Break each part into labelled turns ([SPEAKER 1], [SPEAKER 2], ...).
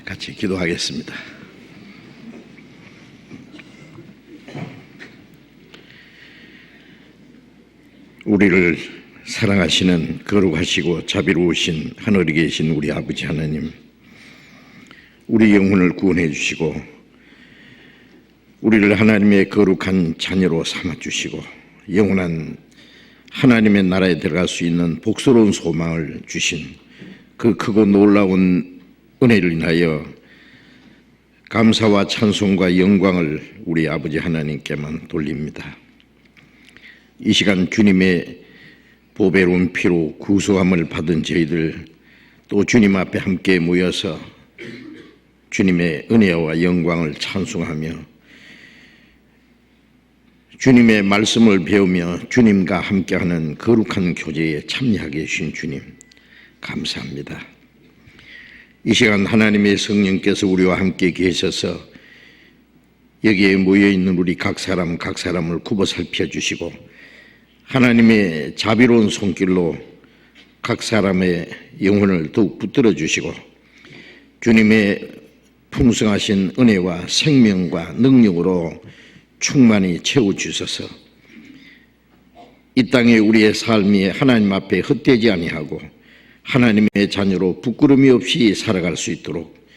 [SPEAKER 1] 같이 기도하겠습니다. 우리를 사랑하시는 거룩하시고 자비로우신 하늘에 계신 우리 아버지 하나님, 우리 영혼을 구원해 주시고 우리를 하나님의 거룩한 자녀로 삼아주시고 영원한 하나님의 나라에 들어갈 수 있는 복스러운 소망을 주신 그 크고 놀라운 은혜를 인하여 감사와 찬송과 영광을 우리 아버지 하나님께만 돌립니다. 이 시간 주님의 보배로운 피로 구속함을 받은 저희들, 또 주님 앞에 함께 모여서 주님의 은혜와 영광을 찬송하며 주님의 말씀을 배우며 주님과 함께하는 거룩한 교제에 참여하게 해주신 주님 감사합니다. 이 시간 하나님의 성령께서 우리와 함께 계셔서 여기에 모여있는 우리 각 사람을 굽어 살펴주시고 하나님의 자비로운 손길로 각 사람의 영혼을 더욱 붙들어 주시고 주님의 풍성하신 은혜와 생명과 능력으로 충만히 채워주셔서 이 땅에 우리의 삶이 하나님 앞에 헛되지 아니하고 하나님의 자녀로 부끄러움이 없이 살아갈 수 있도록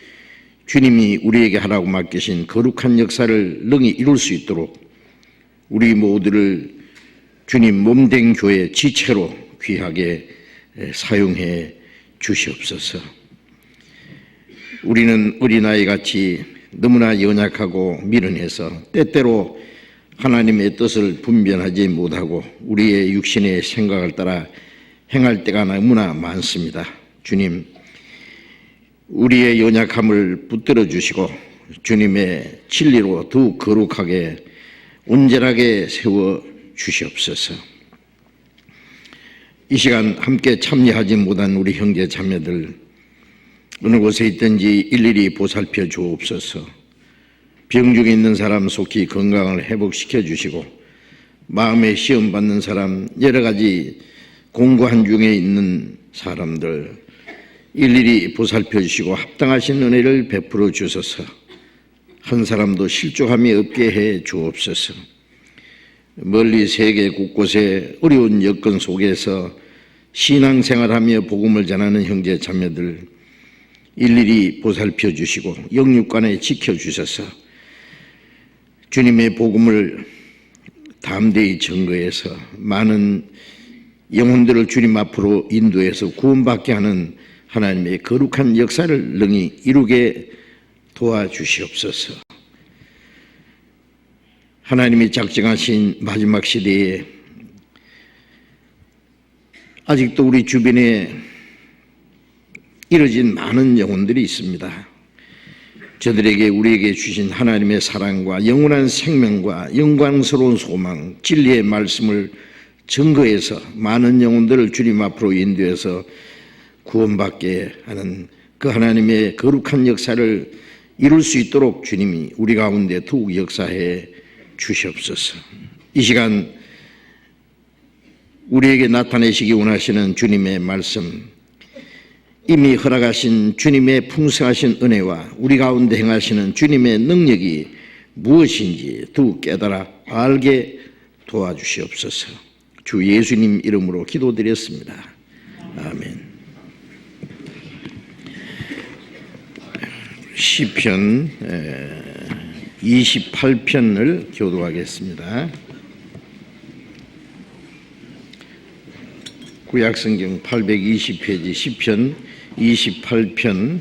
[SPEAKER 1] 주님이 우리에게 하라고 맡기신 거룩한 역사를 능히 이룰 수 있도록 우리 모두를 주님 몸된 교회 지체로 귀하게 사용해 주시옵소서. 우리는 어린아이같이 너무나 연약하고 미련해서 때때로 하나님의 뜻을 분별하지 못하고 우리의 육신의 생각을 따라 행할 때가 너무나 많습니다. 주님, 우리의 연약함을 붙들어 주시고 주님의 진리로 더욱 거룩하게 온전하게 세워 주시옵소서. 이 시간 함께 참여하지 못한 우리 형제 자매들 어느 곳에 있든지 일일이 보살펴 주옵소서. 병중에 있는 사람 속히 건강을 회복시켜 주시고 마음에 시험 받는 사람, 여러 가지 공고한 중에 있는 사람들 일일이 보살펴 주시고 합당하신 은혜를 베풀어 주소서. 한 사람도 실족함이 없게 해 주옵소서. 멀리 세계 곳곳에 어려운 여건 속에서 신앙생활하며 복음을 전하는 형제 자매들 일일이 보살펴 주시고 영육간에 지켜주셔서 주님의 복음을 담대히 증거해서 많은 영혼들을 주님 앞으로 인도해서 구원받게 하는 하나님의 거룩한 역사를 능히 이루게 도와주시옵소서. 하나님이 작정하신 마지막 시대에 아직도 우리 주변에 이뤄진 많은 영혼들이 있습니다. 저들에게 우리에게 주신 하나님의 사랑과 영원한 생명과 영광스러운 소망, 진리의 말씀을 증거해서 많은 영혼들을 주님 앞으로 인도해서 구원받게 하는 그 하나님의 거룩한 역사를 이룰 수 있도록 주님이 우리 가운데 더욱 역사해 주시옵소서. 이 시간 우리에게 나타내시기 원하시는 주님의 말씀, 이미 허락하신 주님의 풍성하신 은혜와 우리 가운데 행하시는 주님의 능력이 무엇인지 더욱 깨달아 알게 도와주시옵소서. 주 예수님 이름으로 기도드렸습니다. 아멘. 시편 28편을 교도하겠습니다. 구약성경 820페이지 시편 28편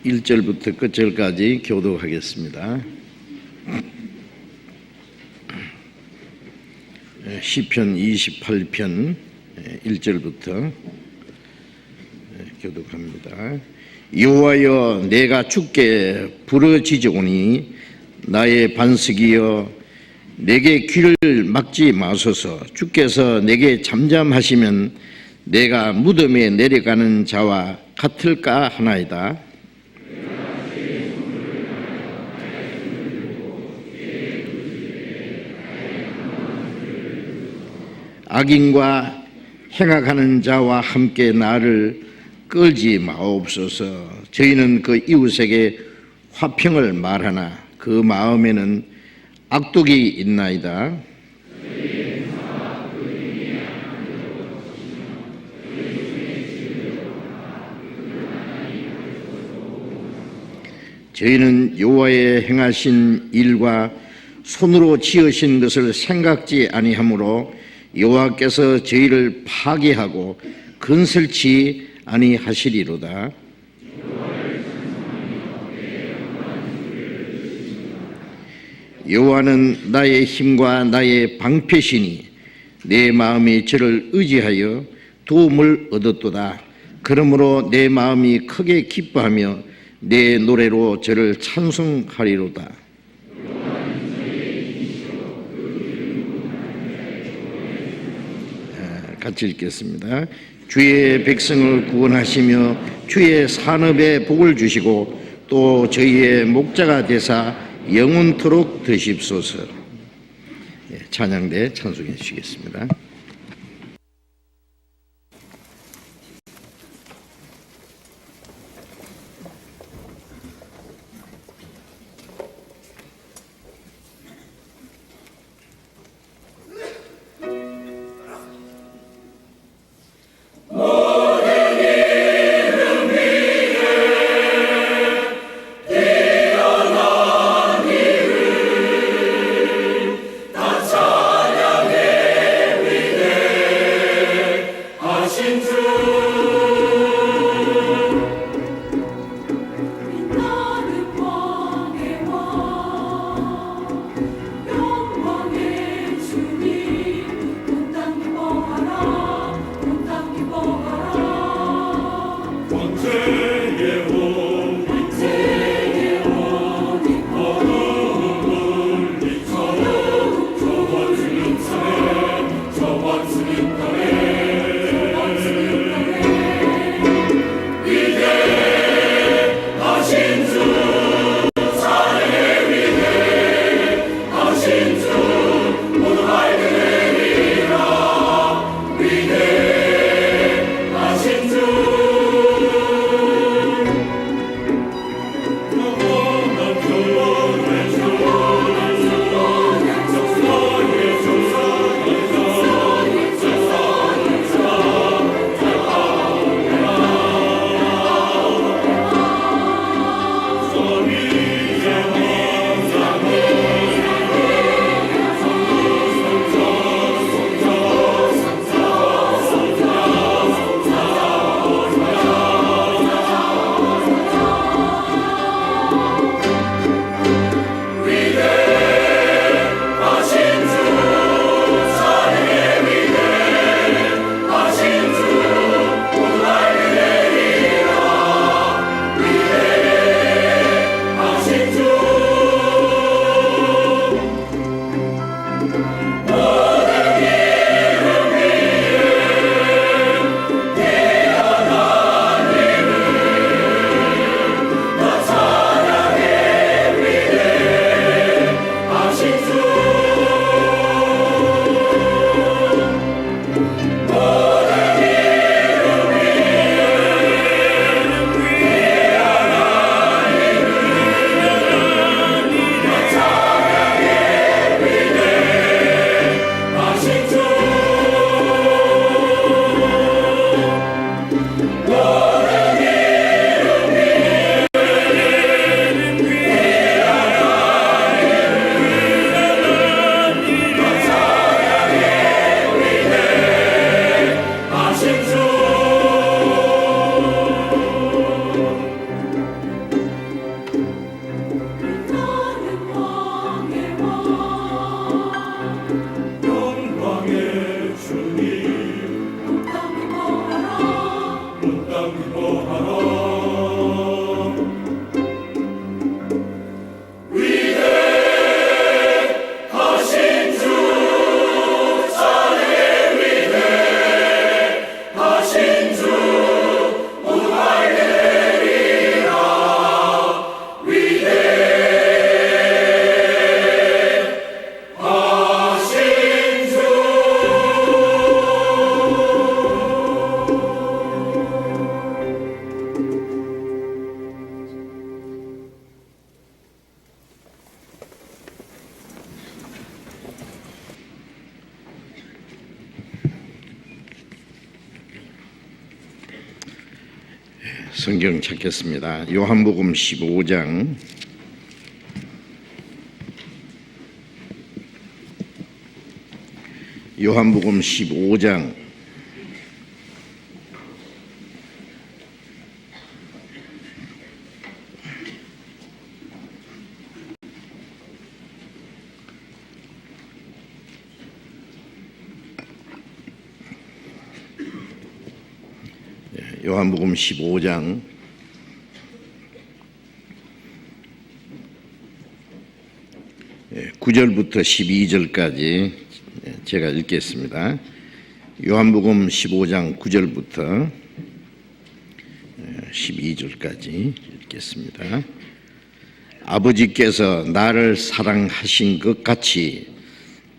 [SPEAKER 1] 1절부터 끝절까지 교도하겠습니다. 시편 28편 1절부터 교독합니다. 여호와여, 내가 주께 부르짖으오니 나의 반석이여 내게 귀를 막지 마소서. 주께서 내게 잠잠하시면 내가 무덤에 내려가는 자와 같을까 하나이다. 악인과 행악하는 자와 함께 나를 끌지 마옵소서. 저희는 그 이웃에게 화평을 말하나 그 마음에는 악독이 있나이다. 저희는 여호와의 행하신 일과 손으로 지으신 것을 생각지 아니하므로 여호와께서 저희를 파괴하고 건설치 아니하시리로다. 여호와는 나의 힘과 나의 방패시니 내 마음이 저를 의지하여 도움을 얻었도다. 그러므로 내 마음이 크게 기뻐하며 내 노래로 저를 찬송하리로다. 같이 읽겠습니다. 주의 백성을 구원하시며 주의 산업에 복을 주시고 또 저희의 목자가 되사 영원토록 되십소서. 찬양대 찬송해 주시겠습니다.
[SPEAKER 2] 찬양해
[SPEAKER 1] 성경 찾겠습니다. 요한복음 15장 요한복음 15장 요한복음 15장 9절부터 12절까지 제가 읽겠습니다. 요한복음 15장 9절부터 12절까지 읽겠습니다. 아버지께서 나를 사랑하신 것 같이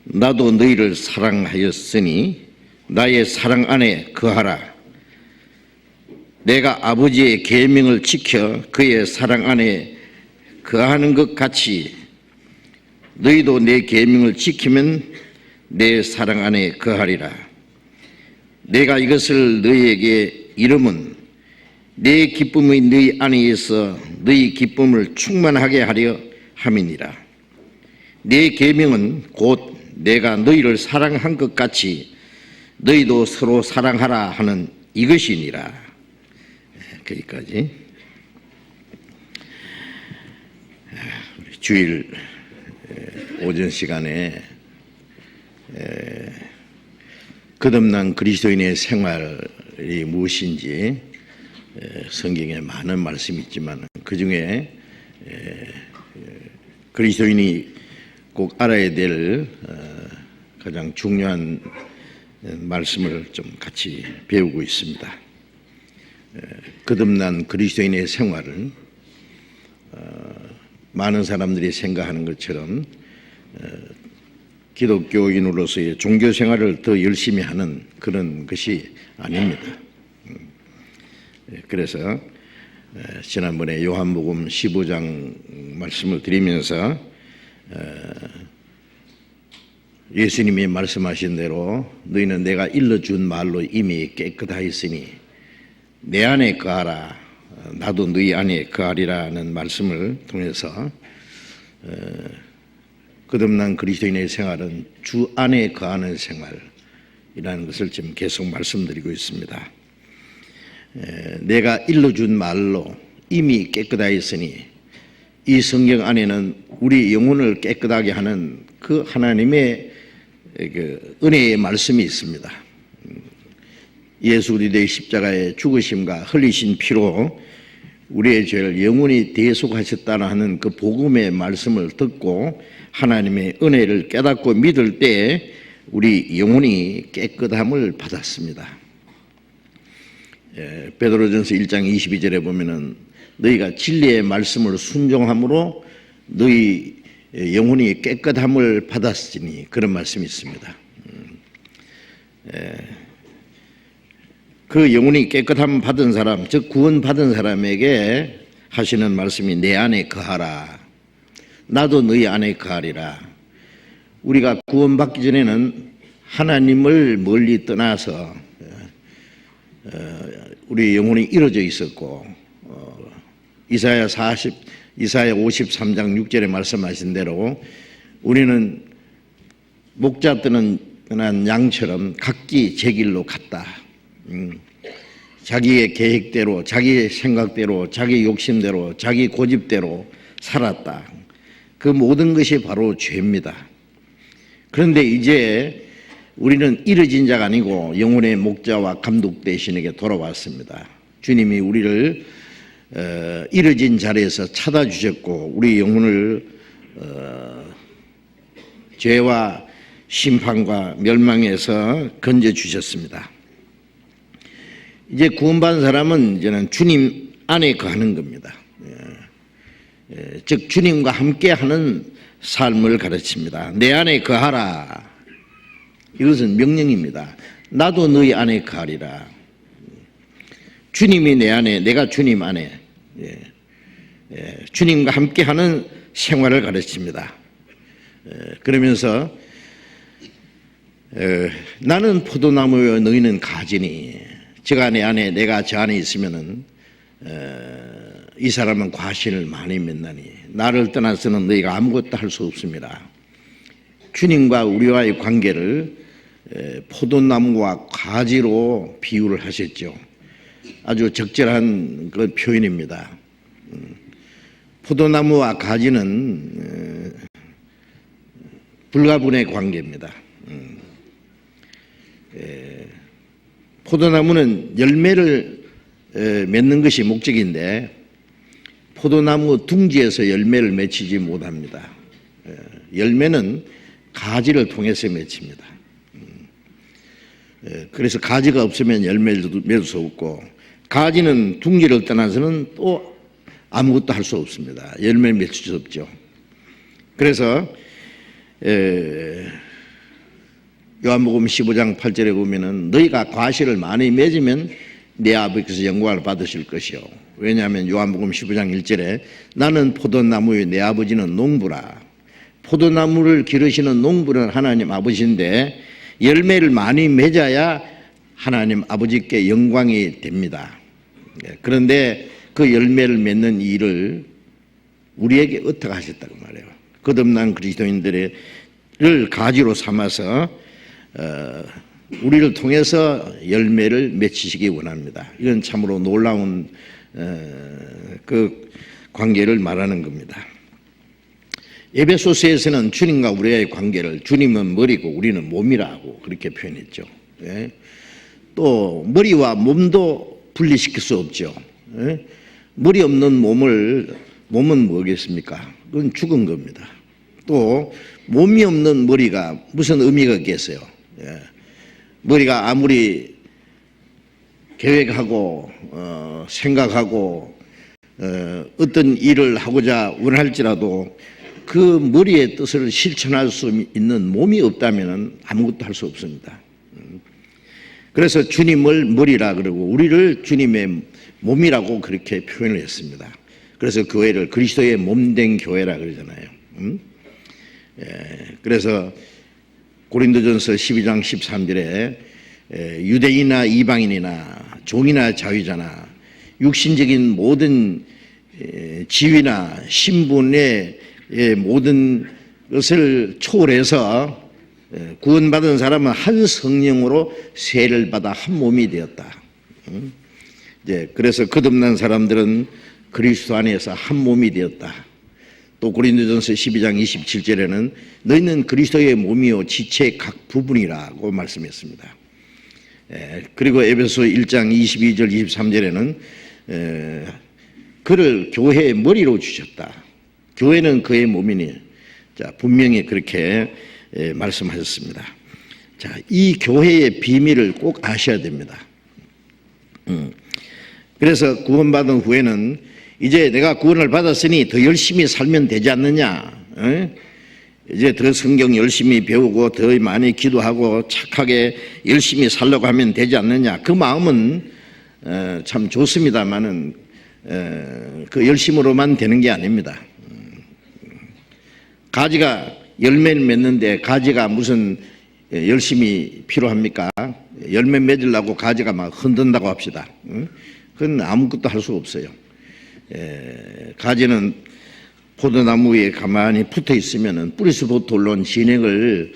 [SPEAKER 1] 나도 너희를 사랑하였으니 나의 사랑 안에 거하라. 내가 아버지의 계명을 지켜 그의 사랑 안에 거하는 것 같이 너희도 내 계명을 지키면 내 사랑 안에 거하리라. 내가 이것을 너희에게 이름은 내 기쁨이 너희 안에 있어 너희 기쁨을 충만하게 하려 함이니라. 내 계명은 곧 내가 너희를 사랑한 것 같이 너희도 서로 사랑하라 하는 이것이니라. 거기까지. 주일 오전 시간에 거듭난 그리스도인의 생활이 무엇인지 성경에 많은 말씀이 있지만 그 중에 그리스도인이 꼭 알아야 될 가장 중요한 말씀을 좀 같이 배우고 있습니다. 거듭난 그리스도인의 생활은 많은 사람들이 생각하는 것처럼 기독교인으로서의 종교 생활을 더 열심히 하는 그런 것이 아닙니다. 그래서 지난번에 요한복음 15장 말씀을 드리면서 예수님이 말씀하신 대로 너희는 내가 일러준 말로 이미 깨끗하였으니 내 안에 거하라. 나도 너희 안에 거하리라는 말씀을 통해서 거듭난 그리스도인의 생활은 주 안에 거하는 생활이라는 것을 지금 계속 말씀드리고 있습니다. 내가 일러준 말로 이미 깨끗하였으니 이 성경 안에는 우리 영혼을 깨끗하게 하는 그 하나님의 그 은혜의 말씀이 있습니다. 예수 그리스도의 십자가의 죽으심과 흘리신 피로 우리의 죄를 영원히 대속하셨다는 하는 그 복음의 말씀을 듣고 하나님의 은혜를 깨닫고 믿을 때 우리 영혼이 깨끗함을 받았습니다. 베드로전서 1장 22절에 보면은 너희가 진리의 말씀을 순종함으로 너희 영혼이 깨끗함을 받았으니 그런 말씀이 있습니다. 그 영혼이 깨끗함 받은 사람, 즉 구원 받은 사람에게 하시는 말씀이 내 안에 거하라. 나도 너희 안에 거하리라. 우리가 구원 받기 전에는 하나님을 멀리 떠나서 우리 영혼이 이루어져 있었고 이사야 53장 6절에 말씀하신 대로 우리는 목자 뜨는 양처럼 각기 제 길로 갔다. 자기의 계획대로, 자기의 생각대로, 자기 욕심대로, 자기 고집대로 살았다. 그 모든 것이 바로 죄입니다. 그런데 이제 우리는 이루어진 자가 아니고 영혼의 목자와 감독 대신에게 돌아왔습니다. 주님이 우리를 이루어진 자리에서 찾아주셨고 우리 영혼을 죄와 심판과 멸망에서 건져주셨습니다. 이제 구원받은 사람은 이제는 주님 안에 거하는 겁니다. 즉 주님과 함께하는 삶을 가르칩니다. 내 안에 거하라. 이것은 명령입니다. 나도 너희 안에 거하리라. 주님이 내 안에, 내가 주님 안에, 주님과 함께하는 생활을 가르칩니다. 그러면서 나는 포도나무요 너희는 가지니 제가 내 안에 내가 저 안에 있으면은 이 사람은 과신을 많이 맺나니 나를 떠나서는 너희가 아무것도 할 수 없습니다. 주님과 우리와의 관계를 포도나무와 가지로 비유를 하셨죠. 아주 적절한 그 표현입니다. 포도나무와 가지는 불가분의 관계입니다. 포도나무는 열매를 맺는 것이 목적인데 포도나무 둥지에서 열매를 맺히지 못합니다. 열매는 가지를 통해서 맺힙니다. 그래서 가지가 없으면 열매를 맺을 수 없고 가지는 둥지를 떠나서는 또 아무것도 할 수 없습니다. 열매를 맺을 수 없죠. 그래서 요한복음 15장 8절에 보면은 너희가 과실을 많이 맺으면 내 아버지께서 영광을 받으실 것이요. 왜냐하면 요한복음 15장 1절에 나는 포도나무요 내 아버지는 농부라. 포도나무를 기르시는 농부는 하나님 아버지인데 열매를 많이 맺어야 하나님 아버지께 영광이 됩니다. 그런데 그 열매를 맺는 일을 우리에게 의탁하셨다고 말해요. 거듭난 그리스도인들을 가지로 삼아서 우리를 통해서 열매를 맺히시기 원합니다. 이건 참으로 놀라운 그 관계를 말하는 겁니다. 에베소서에서는 주님과 우리의 관계를 주님은 머리고 우리는 몸이라고 그렇게 표현했죠. 또 머리와 몸도 분리시킬 수 없죠. 머리 없는 몸은 뭐겠습니까? 그건 죽은 겁니다. 또 몸이 없는 머리가 무슨 의미가 있겠어요? 머리가 아무리 계획하고 생각하고 어떤 일을 하고자 원할지라도 그 머리의 뜻을 실천할 수 있는 몸이 없다면 아무것도 할 수 없습니다. 그래서 주님을 머리라 그러고 우리를 주님의 몸이라고 그렇게 표현을 했습니다. 그래서 교회를 그리스도의 몸된 교회라 그러잖아요. 그래서 고린도전서 12장 13절에 유대인이나 이방인이나 종이나 자유자나 육신적인 모든 지위나 신분의 모든 것을 초월해서 구원받은 사람은 한 성령으로 세를 받아 한 몸이 되었다. 그래서 거듭난 사람들은 그리스도 안에서 한 몸이 되었다. 또 고린도전서 12장 27절에는 너희는 그리스도의 몸이요 지체의 각 부분이라고 말씀했습니다. 그리고 에베소 1장 22절 23절에는 그를 교회의 머리로 주셨다. 교회는 그의 몸이니 자 분명히 그렇게 말씀하셨습니다. 자, 이 교회의 비밀을 꼭 아셔야 됩니다. 그래서 구원받은 후에는 이제 내가 구원을 받았으니 더 열심히 살면 되지 않느냐? 이제 더 성경 열심히 배우고 더 많이 기도하고 착하게 열심히 살려고 하면 되지 않느냐? 그 마음은 참 좋습니다만은 그 열심으로만 되는 게 아닙니다. 가지가 열매를 맺는데 가지가 무슨 열심히 필요합니까? 열매 맺으려고 가지가 막 흔든다고 합시다. 그건 아무것도 할 수 없어요. 가지는 포도나무 위에 가만히 붙어 있으면 뿌리수부터 올라온 진액을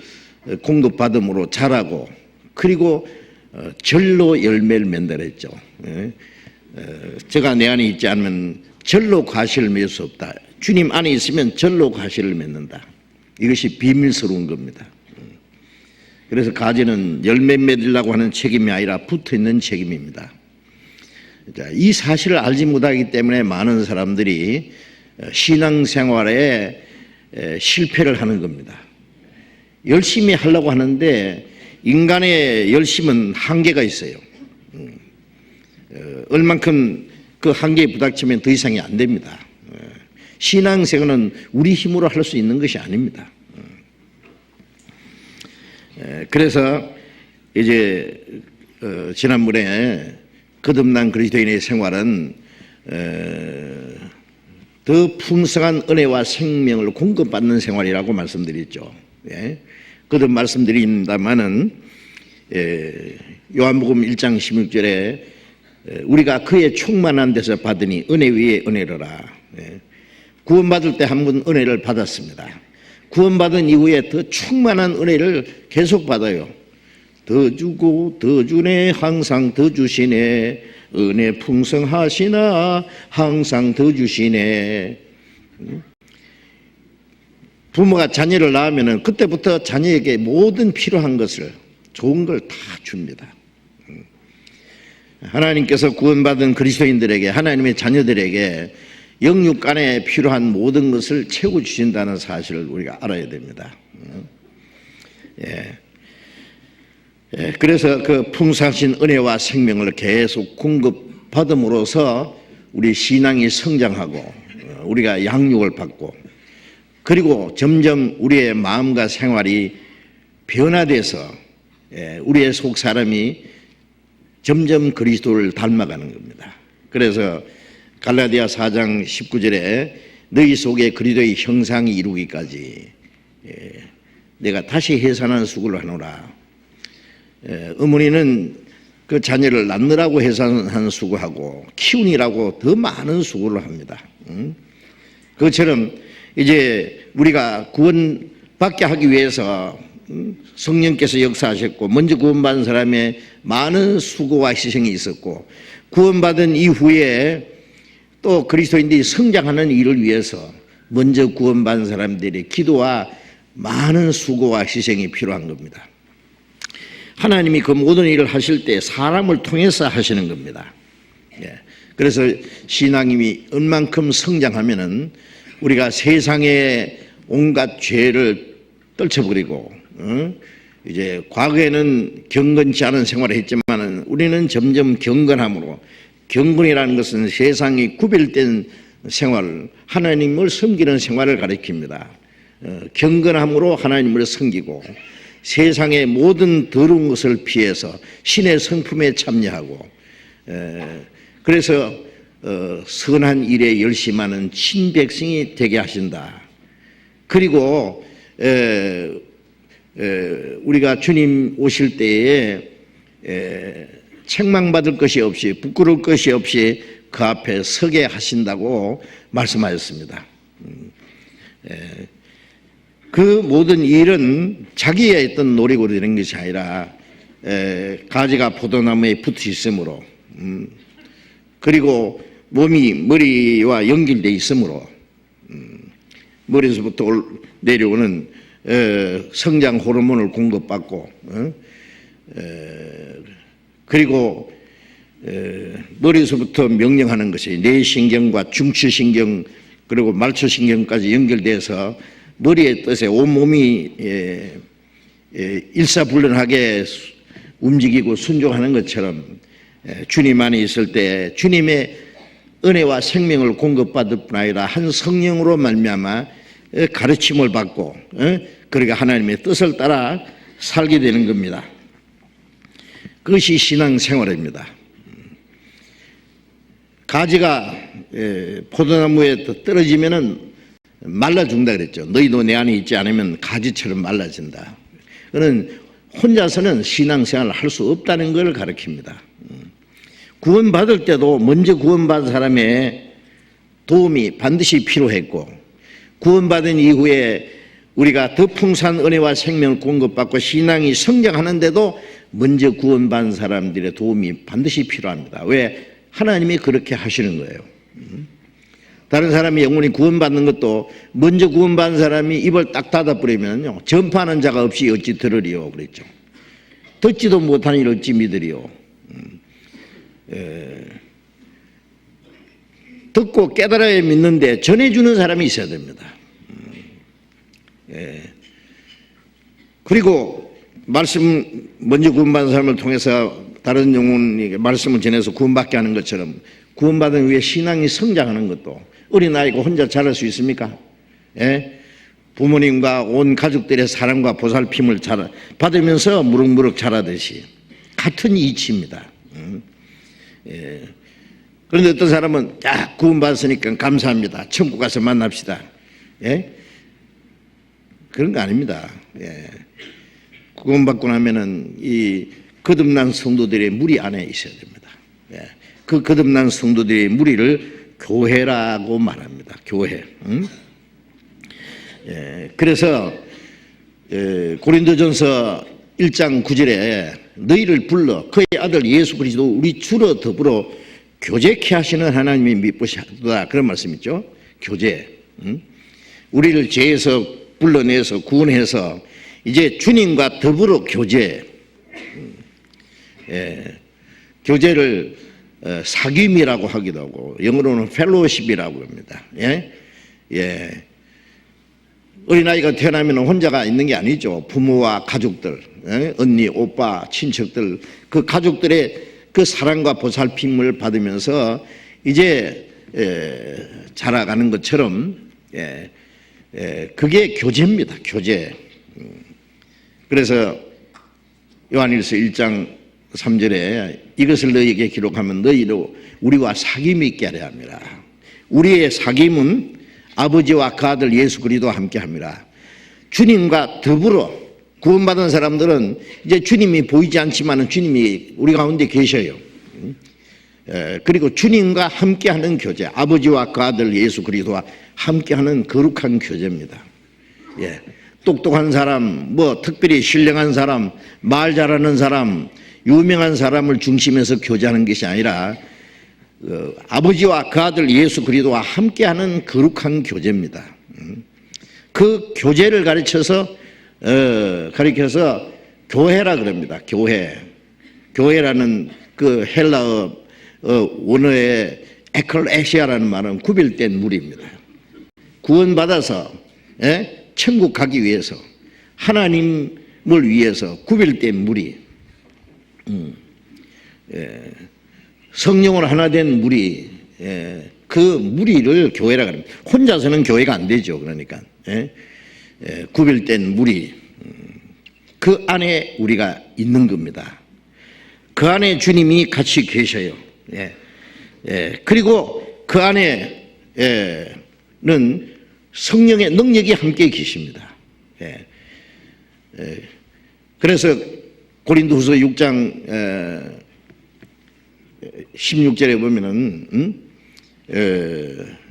[SPEAKER 1] 공급받음으로 자라고 그리고 절로 열매를 맺는다 그랬죠. 제가 내 안에 있지 않으면 절로 과실을 맺을 수 없다. 주님 안에 있으면 절로 과실을 맺는다. 이것이 비밀스러운 겁니다. 그래서 가지는 열매 맺으려고 하는 책임이 아니라 붙어 있는 책임입니다. 이 사실을 알지 못하기 때문에 많은 사람들이 신앙생활에 실패를 하는 겁니다. 열심히 하려고 하는데 인간의 열심은 한계가 있어요. 얼만큼 그 한계에 부닥치면 더 이상이 안 됩니다. 신앙생활은 우리 힘으로 할 수 있는 것이 아닙니다. 그래서 이제 지난번에 거듭난 그리스도인의 생활은 더 풍성한 은혜와 생명을 공급받는 생활이라고 말씀드렸죠. 거듭 말씀드립니다만은 요한복음 1장 16절에 우리가 그의 충만한 데서 받으니 은혜 위에 은혜로라. 구원받을 때 한 번 은혜를 받았습니다. 구원받은 이후에 더 충만한 은혜를 계속 받아요. 더 주고 더 주네 항상 더 주시네 은혜 풍성하시나 항상 더 주시네. 부모가 자녀를 낳으면 그때부터 자녀에게 모든 필요한 것을 좋은 걸 다 줍니다. 하나님께서 구원받은 그리스도인들에게 하나님의 자녀들에게 영육간에 필요한 모든 것을 채워주신다는 사실을 우리가 알아야 됩니다. 그래서 그 풍성하신 은혜와 생명을 계속 공급받음으로써 우리 신앙이 성장하고 우리가 양육을 받고 그리고 점점 우리의 마음과 생활이 변화돼서 우리의 속 사람이 점점 그리스도를 닮아가는 겁니다. 그래서 갈라디아 4장 19절에 너희 속에 그리스도의 형상이 이루기까지 내가 다시 해산하는 수고를 하노라. 어머니는 그 자녀를 낳느라고 해산하는 수고하고 키우느라고 더 많은 수고를 합니다. 그것처럼 이제 우리가 구원받게 하기 위해서 성령께서 역사하셨고 먼저 구원받은 사람의 많은 수고와 희생이 있었고 구원받은 이후에 또 그리스도인들이 성장하는 일을 위해서 먼저 구원받은 사람들의 기도와 많은 수고와 희생이 필요한 겁니다. 하나님이 그 모든 일을 하실 때 사람을 통해서 하시는 겁니다. 그래서 신앙이 얼만큼 성장하면은 우리가 세상의 온갖 죄를 떨쳐버리고 이제 과거에는 경건치 않은 생활을 했지만 우리는 점점 경건함으로 경건이라는 것은 세상이 구별된 생활, 하나님을 섬기는 생활을 가리킵니다. 경건함으로 하나님을 섬기고 세상의 모든 더러운 것을 피해서 신의 성품에 참여하고 그래서 선한 일에 열심하는 친백성이 되게 하신다. 그리고 우리가 주님 오실 때에 책망받을 것이 없이 부끄러울 것이 없이 그 앞에 서게 하신다고 말씀하셨습니다. 그 모든 일은 자기의 어떤 노력으로 되는 것이 아니라 가지가 포도나무에 붙어 있으므로 그리고 몸이 머리와 연결되어 있으므로 머리에서부터 내려오는 성장 호르몬을 공급받고 그리고 머리에서부터 명령하는 것이 뇌신경과 중추신경 그리고 말초신경까지 연결돼서 머리의 뜻에 온몸이 일사불란하게 움직이고 순종하는 것처럼 주님 안에 있을 때 주님의 은혜와 생명을 공급받을 뿐 아니라 한 성령으로 말미암아 가르침을 받고 그러니까 하나님의 뜻을 따라 살게 되는 겁니다. 그것이 신앙생활입니다. 가지가 포도나무에 떨어지면은 말라 죽는다 그랬죠. 너희도 내 안에 있지 않으면 가지처럼 말라진다. 그는 혼자서는 신앙생활을 할 수 없다는 걸 가르칩니다. 구원받을 때도 먼저 구원받은 사람의 도움이 반드시 필요했고 구원받은 이후에 우리가 더 풍성한 은혜와 생명을 공급받고 신앙이 성장하는데도 먼저 구원받은 사람들의 도움이 반드시 필요합니다. 왜? 하나님이 그렇게 하시는 거예요. 다른 사람이 영원히 구원받는 것도 먼저 구원받은 사람이 입을 딱 닫아버리면요 전파하는 자가 없이 어찌 들으리요 그랬죠. 듣지도 못하는 일 어찌 믿으리요. 듣고 깨달아야 믿는데 전해주는 사람이 있어야 됩니다. 그리고 말씀 먼저 구원받은 사람을 통해서 다른 영혼에게 말씀을 전해서 구원받게 하는 것처럼 구원받은 후에 신앙이 성장하는 것도 어린아이가 혼자 자랄 수 있습니까? 부모님과 온 가족들의 사랑과 보살핌을 받으면서 무럭무럭 자라듯이 같은 이치입니다. 그런데 어떤 사람은 구원받았으니까 감사합니다. 천국 가서 만납시다. 그런 거 아닙니다. 구원받고 나면은 이 거듭난 성도들의 무리 안에 있어야 됩니다. 그 거듭난 성도들의 무리를 교회라고 말합니다. 교회. 그래서 고린도전서 1장 9절에 너희를 불러 그의 아들 예수 그리스도 우리 주로 더불어 교제케 하시는 하나님이 미쁘시다, 그런 말씀 있죠. 교제. 우리를 죄에서 불러내서 구원해서 이제 주님과 더불어 교제. 교제를 사귐이라고 하기도 하고 영어로는 펠로우십이라고 합니다. 어린아이가 태어나면 혼자가 있는 게 아니죠. 부모와 가족들, 언니, 오빠, 친척들, 그 가족들의 그 사랑과 보살핌을 받으면서 이제 자라가는 것처럼 그게 교제입니다. 교제. 그래서 요한일서 1장 3절에 이것을 너희에게 기록하면 너희로 우리와 사귐이 있게 하려 합니다. 우리의 사귐은 아버지와 그 아들 예수 그리스도와 함께 합니다. 주님과 더불어 구원받은 사람들은 이제 주님이 보이지 않지만 주님이 우리 가운데 계셔요. 그리고 주님과 함께하는 교제, 아버지와 그 아들 예수 그리스도와 함께하는 거룩한 교제입니다. 똑똑한 사람, 뭐 특별히 신령한 사람, 말 잘하는 사람, 유명한 사람을 중심에서 교제하는 것이 아니라 아버지와 그 아들 예수 그리스도와 함께하는 거룩한 교제입니다. 그 교제를 가르쳐서 교회라 그럽니다. 교회라는 그 헬라어 원어의 에클레시아라는 말은 구별된 무리입니다. 구원받아서 천국 가기 위해서 하나님을 위해서 구별된 무리, 성령으로 하나 된 무리, 그 무리를 교회라 그럽니다. 혼자서는 교회가 안 되죠. 그러니까 구별된 무리, 그 안에 우리가 있는 겁니다. 그 안에 주님이 같이 계셔요. 그리고 그 안에는 성령의 능력이 함께 계십니다. 그래서 고린도후서 6장 16절에 보면은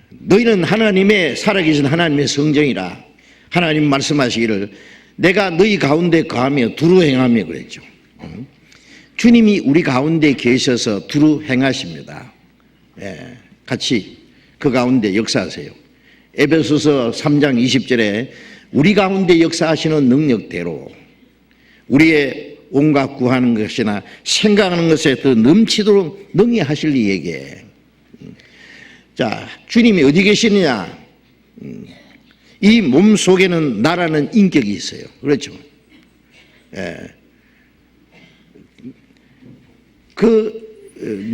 [SPEAKER 1] 너희는 하나님의 살아계신 하나님의 성전이라 하나님 말씀하시기를 내가 너희 가운데 거하며 두루 행하며 그랬죠. 주님이 우리 가운데 계셔서 두루 행하십니다. 같이 그 가운데 역사하세요. 에베소서 3장 20절에 우리 가운데 역사하시는 능력대로 우리의 온갖 구하는 것이나 생각하는 것에 더 넘치도록 능히 하실 이에게. 자, 주님이 어디 계시느냐? 이 몸 속에는 나라는 인격이 있어요. 그렇죠? 그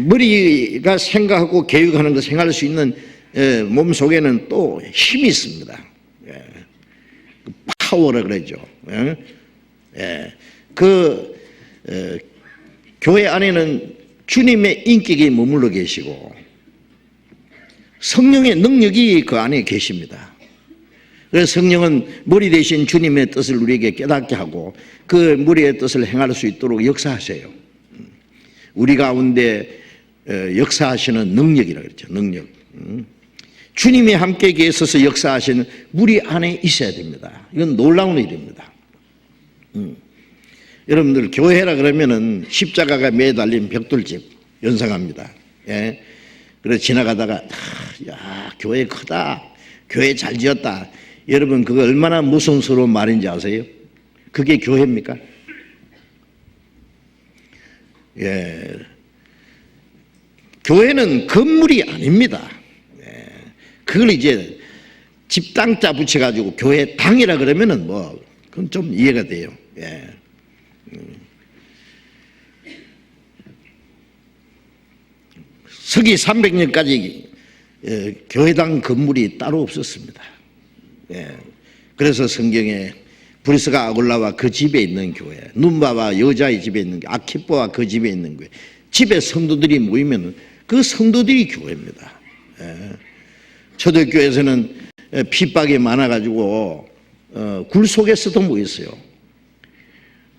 [SPEAKER 1] 머리가 생각하고 계획하는 것, 생각할 수 있는 몸 속에는 또 힘이 있습니다. 파워라 그러죠. 교회 안에는 주님의 인격이 머물러 계시고 성령의 능력이 그 안에 계십니다. 그래서 성령은 머리 대신 주님의 뜻을 우리에게 깨닫게 하고 그 머리의 뜻을 행할 수 있도록 역사하세요. 우리 가운데 역사하시는 능력이라고 그랬죠. 능력. 주님이 함께 계셔서 역사하시는 우리 안에 있어야 됩니다. 이건 놀라운 일입니다. 여러분들 교회라 그러면은 십자가가 매달린 벽돌집 연상합니다. 그래서 지나가다가 야, 교회 크다, 교회 잘 지었다. 여러분 그거 얼마나 무성스러운 말인지 아세요? 그게 교회입니까? 교회는 건물이 아닙니다. 그걸 이제 집당자 붙여가지고 교회 당이라 그러면은 뭐 그건 좀 이해가 돼요. 서기 300년까지 교회당 건물이 따로 없었습니다. 그래서 성경에 브리스가 아굴라와 그 집에 있는 교회, 눈바와 여자의 집에 있는 교회, 아키뽀와 그 집에 있는 교회, 집에 성도들이 모이면 그 성도들이 교회입니다. 초대교회에서는 핍박이 많아가지고 굴 속에서도 모였어요.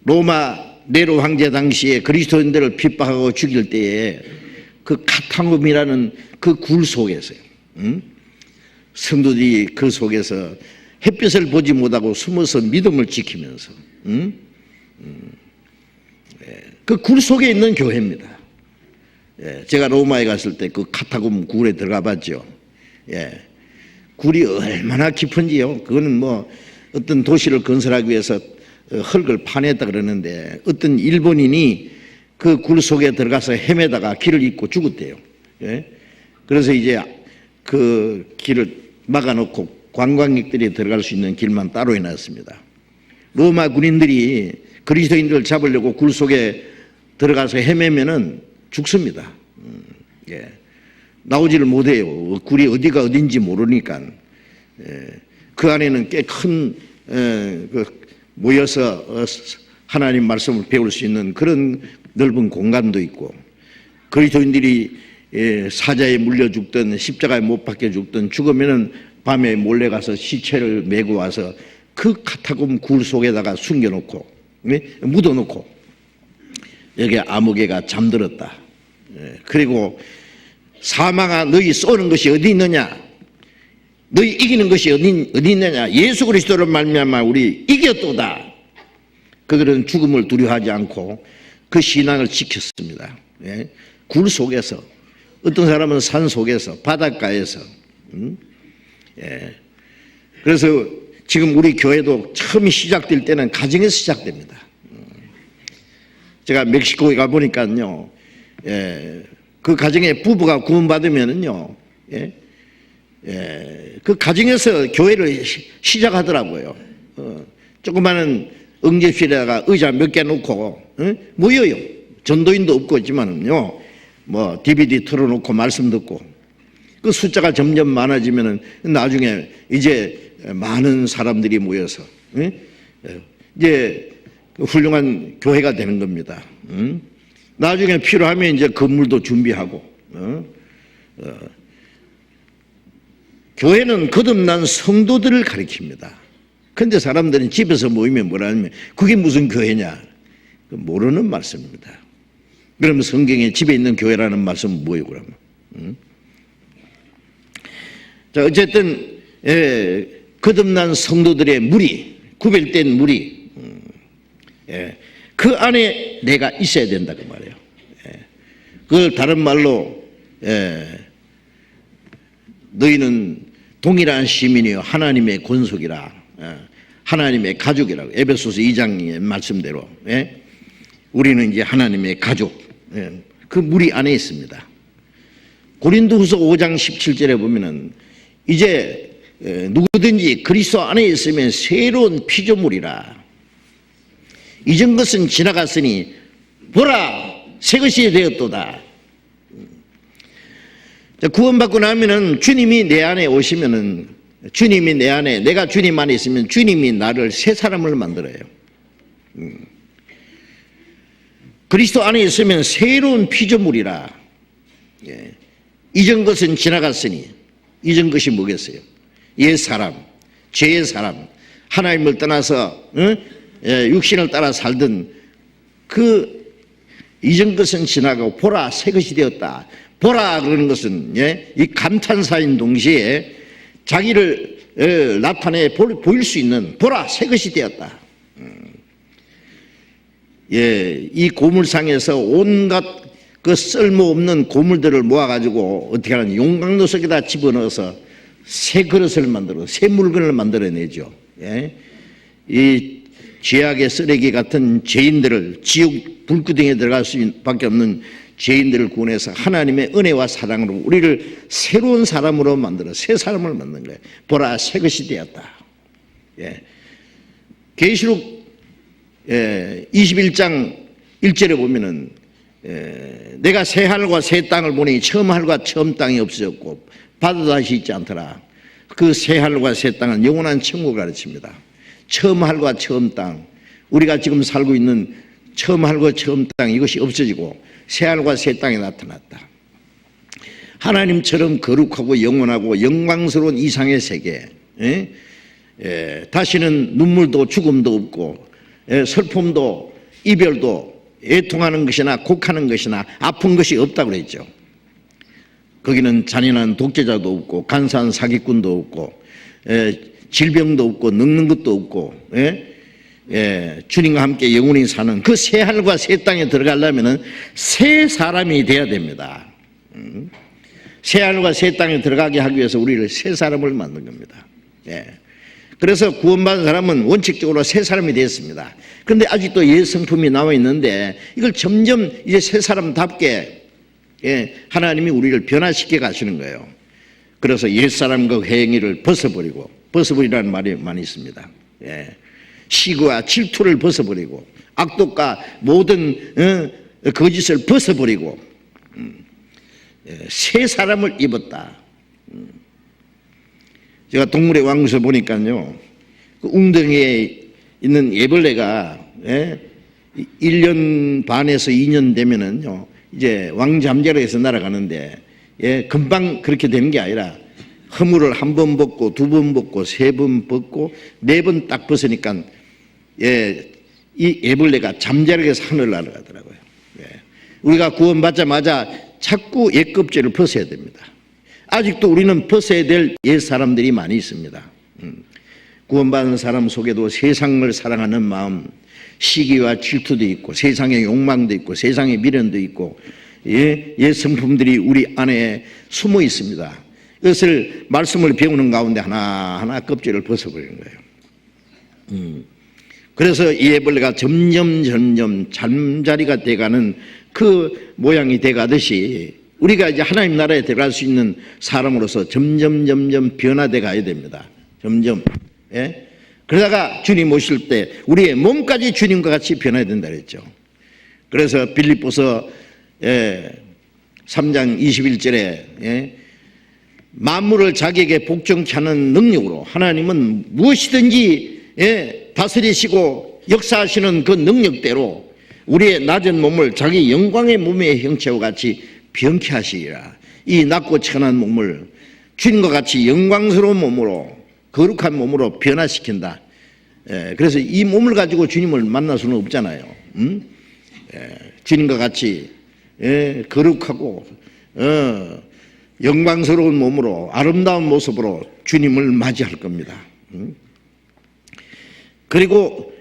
[SPEAKER 1] 로마 네로 황제 당시에 그리스도인들을 핍박하고 죽일 때에 그 카타콤이라는 그 굴 속에서요. 성도들이 그 속에서 햇빛을 보지 못하고 숨어서 믿음을 지키면서 그 굴 속에 있는 교회입니다. 제가 로마에 갔을 때 그 카타콤 굴에 들어가 봤죠. 굴이 얼마나 깊은지요. 그거는 뭐 어떤 도시를 건설하기 위해서 흙을 파냈다 그러는데 어떤 일본인이 그 굴 속에 들어가서 헤매다가 길을 잃고 죽었대요. 그래서 이제 그 길을 막아놓고 관광객들이 들어갈 수 있는 길만 따로 해놨습니다. 로마 군인들이 그리스도인들을 잡으려고 굴 속에 들어가서 헤매면은 죽습니다. 나오지를 못해요. 굴이 어디가 어딘지 모르니까. 그 안에는 꽤 큰 모여서 하나님 말씀을 배울 수 있는 그런 넓은 공간도 있고, 그리스도인들이 사자에 물려 죽든 십자가에 못 박혀 죽든 죽으면은 밤에 몰래 가서 시체를 메고 와서 그 카타콤 굴 속에다가 숨겨놓고 묻어놓고 여기 아무개가 잠들었다. 그리고 사망아 너희 쏘는 것이 어디 있느냐, 너희 이기는 것이 어디 있느냐, 예수 그리스도를 말미암아 우리 이겼도다. 그들은 죽음을 두려워하지 않고 그 신앙을 지켰습니다. 굴 속에서, 어떤 사람은 산 속에서, 바닷가에서. 그래서 지금 우리 교회도 처음 시작될 때는 가정에서 시작됩니다. 제가 멕시코에 가보니까요, 그 가정에 부부가 구원받으면은요, 그 가정에서 교회를 시작하더라고요. 조그마한 응접실에다가 의자 몇 개 놓고 모여요. 전도인도 없고 있지만은요, 뭐 DVD 틀어놓고 말씀 듣고, 그 숫자가 점점 많아지면은 나중에 이제 많은 사람들이 모여서 이제 훌륭한 교회가 되는 겁니다. 나중에 필요하면 이제 건물도 준비하고. 교회는 거듭난 성도들을 가리킵니다. 그런데 사람들은 집에서 모이면 뭐라 하냐면 그게 무슨 교회냐, 모르는 말씀입니다. 그러면 성경에 집에 있는 교회라는 말씀은 뭐예요 그러면? 자, 어쨌든 거듭난 성도들의 무리, 구별된 무리, 그 안에 내가 있어야 된다 그 말이에요. 그걸 다른 말로 너희는 동일한 시민이요 하나님의 권속이라, 하나님의 가족이라고, 에베소서 2장의 말씀대로 우리는 이제 하나님의 가족, 그 무리 안에 있습니다. 고린도후서 5장 17절에 보면은 이제 누구든지 그리스도 안에 있으면 새로운 피조물이라, 이전 것은 지나갔으니 보라 새 것이 되었도다. 구원받고 나면은 주님이 내 안에 오시면은, 주님이 내 안에, 내가 주님 안에 있으면 주님이 나를 새 사람을 만들어요. 그리스도 안에 있으면 새로운 피조물이라. 이전 것은 지나갔으니, 이전 것이 뭐겠어요? 옛 사람, 죄의 사람, 하나님을 떠나서 육신을 따라 살던 그 이전 것은 지나가고 보라 새 것이 되었다. 보라 그러는 것은 이 감탄사인 동시에 자기를 나타내 보일 수 있는, 보라 새 것이 되었다. 이 고물상에서 온갖 그 쓸모없는 고물들을 모아가지고 어떻게 하는, 용광로 속에다 집어넣어서 새 그릇을 만들어, 새 물건을 만들어내죠. 이 죄악의 쓰레기 같은 죄인들을, 지옥 불구덩이에 들어갈 수밖에 없는 죄인들을 구원해서 하나님의 은혜와 사랑으로 우리를 새로운 사람으로 만들어, 새 사람을 만든 거예요. 보라 새 것이 되었다. 계시록 21장 1절에 보면은 내가 새 하늘과 새 땅을 보니 처음 하늘과 처음 땅이 없어졌고 바다도 다시 있지 않더라. 그 새 하늘과 새 땅은 영원한 천국을 가르칩니다. 처음 하늘과 처음 땅, 우리가 지금 살고 있는 처음 하늘과 처음 땅, 이것이 없어지고 새 하늘과 새 땅이 나타났다. 하나님처럼 거룩하고 영원하고 영광스러운 이상의 세계, 다시는 눈물도 죽음도 없고 슬픔도 이별도 애통하는 것이나 곡하는 것이나 아픈 것이 없다고 그랬죠. 거기는 잔인한 독재자도 없고 간사한 사기꾼도 없고 질병도 없고 늙는 것도 없고 주님과 함께 영원히 사는 그 새 하늘과 새 땅에 들어가려면 새 사람이 돼야 됩니다. 새 하늘과 새 땅에 들어가게 하기 위해서 우리를 새 사람을 만든 겁니다. 그래서 구원받은 사람은 원칙적으로 새 사람이 되었습니다. 그런데 아직도 옛 성품이 나와 있는데 이걸 점점 이제 새 사람답게 하나님이 우리를 변화시켜 가시는 거예요. 그래서 옛 사람과 행위를 벗어버리라는 말이 많이 있습니다. 시기와 질투를 벗어버리고 악독과 모든 거짓을 벗어버리고 새 사람을 입었다. 제가 동물의 왕국에서 보니까요, 그 웅덩이에 있는 애벌레가 1년 반에서 2년 되면은요 이제 왕잠자리에서 날아가는데 금방 그렇게 되는 게 아니라 허물을 한 번 벗고 두 번 벗고 세 번 벗고 네 번 딱 벗으니까 이 애벌레가 잠자리에서 하늘을 날아가더라고요. 우리가 구원받자마자 자꾸 옛 껍질을 벗어야 됩니다. 아직도 우리는 벗어야 될 옛 사람들이 많이 있습니다. 구원받은 사람 속에도 세상을 사랑하는 마음, 시기와 질투도 있고 세상의 욕망도 있고 세상의 미련도 있고 옛 성품들이 우리 안에 숨어 있습니다. 이것을 말씀을 배우는 가운데 하나하나 껍질을 벗어버리는 거예요. 그래서 이 애벌레가 점점 잠자리가 돼가는 그 모양이 돼가듯이 우리가 이제 하나님 나라에 들어갈 수 있는 사람으로서 점점 변화돼 가야 됩니다. 점점. 그러다가 주님 오실 때 우리의 몸까지 주님과 같이 변해야 된다 그랬죠. 그래서 빌립보서 3장 21절에 만물을 자기에게 복종케 하는 능력으로 하나님은 무엇이든지 다스리시고 역사하시는 그 능력대로 우리의 낮은 몸을 자기 영광의 몸의 형체와 같이 변케 하시리라. 이 낮고 천한 몸을 주님과 같이 영광스러운 몸으로 거룩한 몸으로 변화시킨다. 그래서 이 몸을 가지고 주님을 만날 수는 없잖아요. 주님과 같이 거룩하고 영광스러운 몸으로 아름다운 모습으로 주님을 맞이할 겁니다. 그리고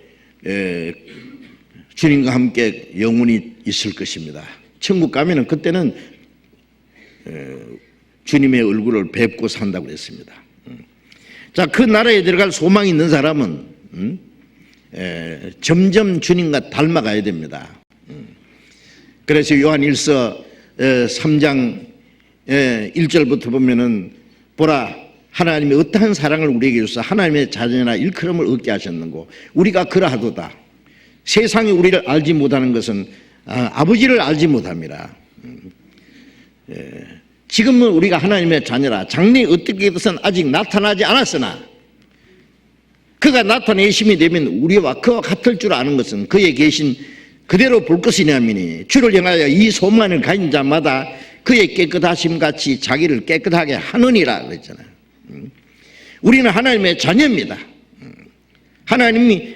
[SPEAKER 1] 주님과 함께 영원히 있을 것입니다. 천국 가면은 그때는 주님의 얼굴을 뵙고 산다고 그랬습니다. 자, 그 나라에 들어갈 소망이 있는 사람은 점점 주님과 닮아가야 됩니다. 그래서 요한 1서 3장 1절부터 보면은 보라 하나님이 어떠한 사랑을 우리에게 주사 하나님의 자녀나 일컬음을 얻게 하셨는고 우리가 그러하도다. 세상이 우리를 알지 못하는 것은 아버지를 알지 못합니다. 지금은 우리가 하나님의 자녀라. 장래에 어떻게 해서는 아직 나타나지 않았으나 그가 나타내심이 되면 우리와 그와 같을 줄 아는 것은 그에 계신 그대로 볼 것이냐미니 주를 향하여 이 소망을 가진 자마다 그의 깨끗하심 같이 자기를 깨끗하게 하느니라 그랬잖아요. 우리는 하나님의 자녀입니다. 하나님이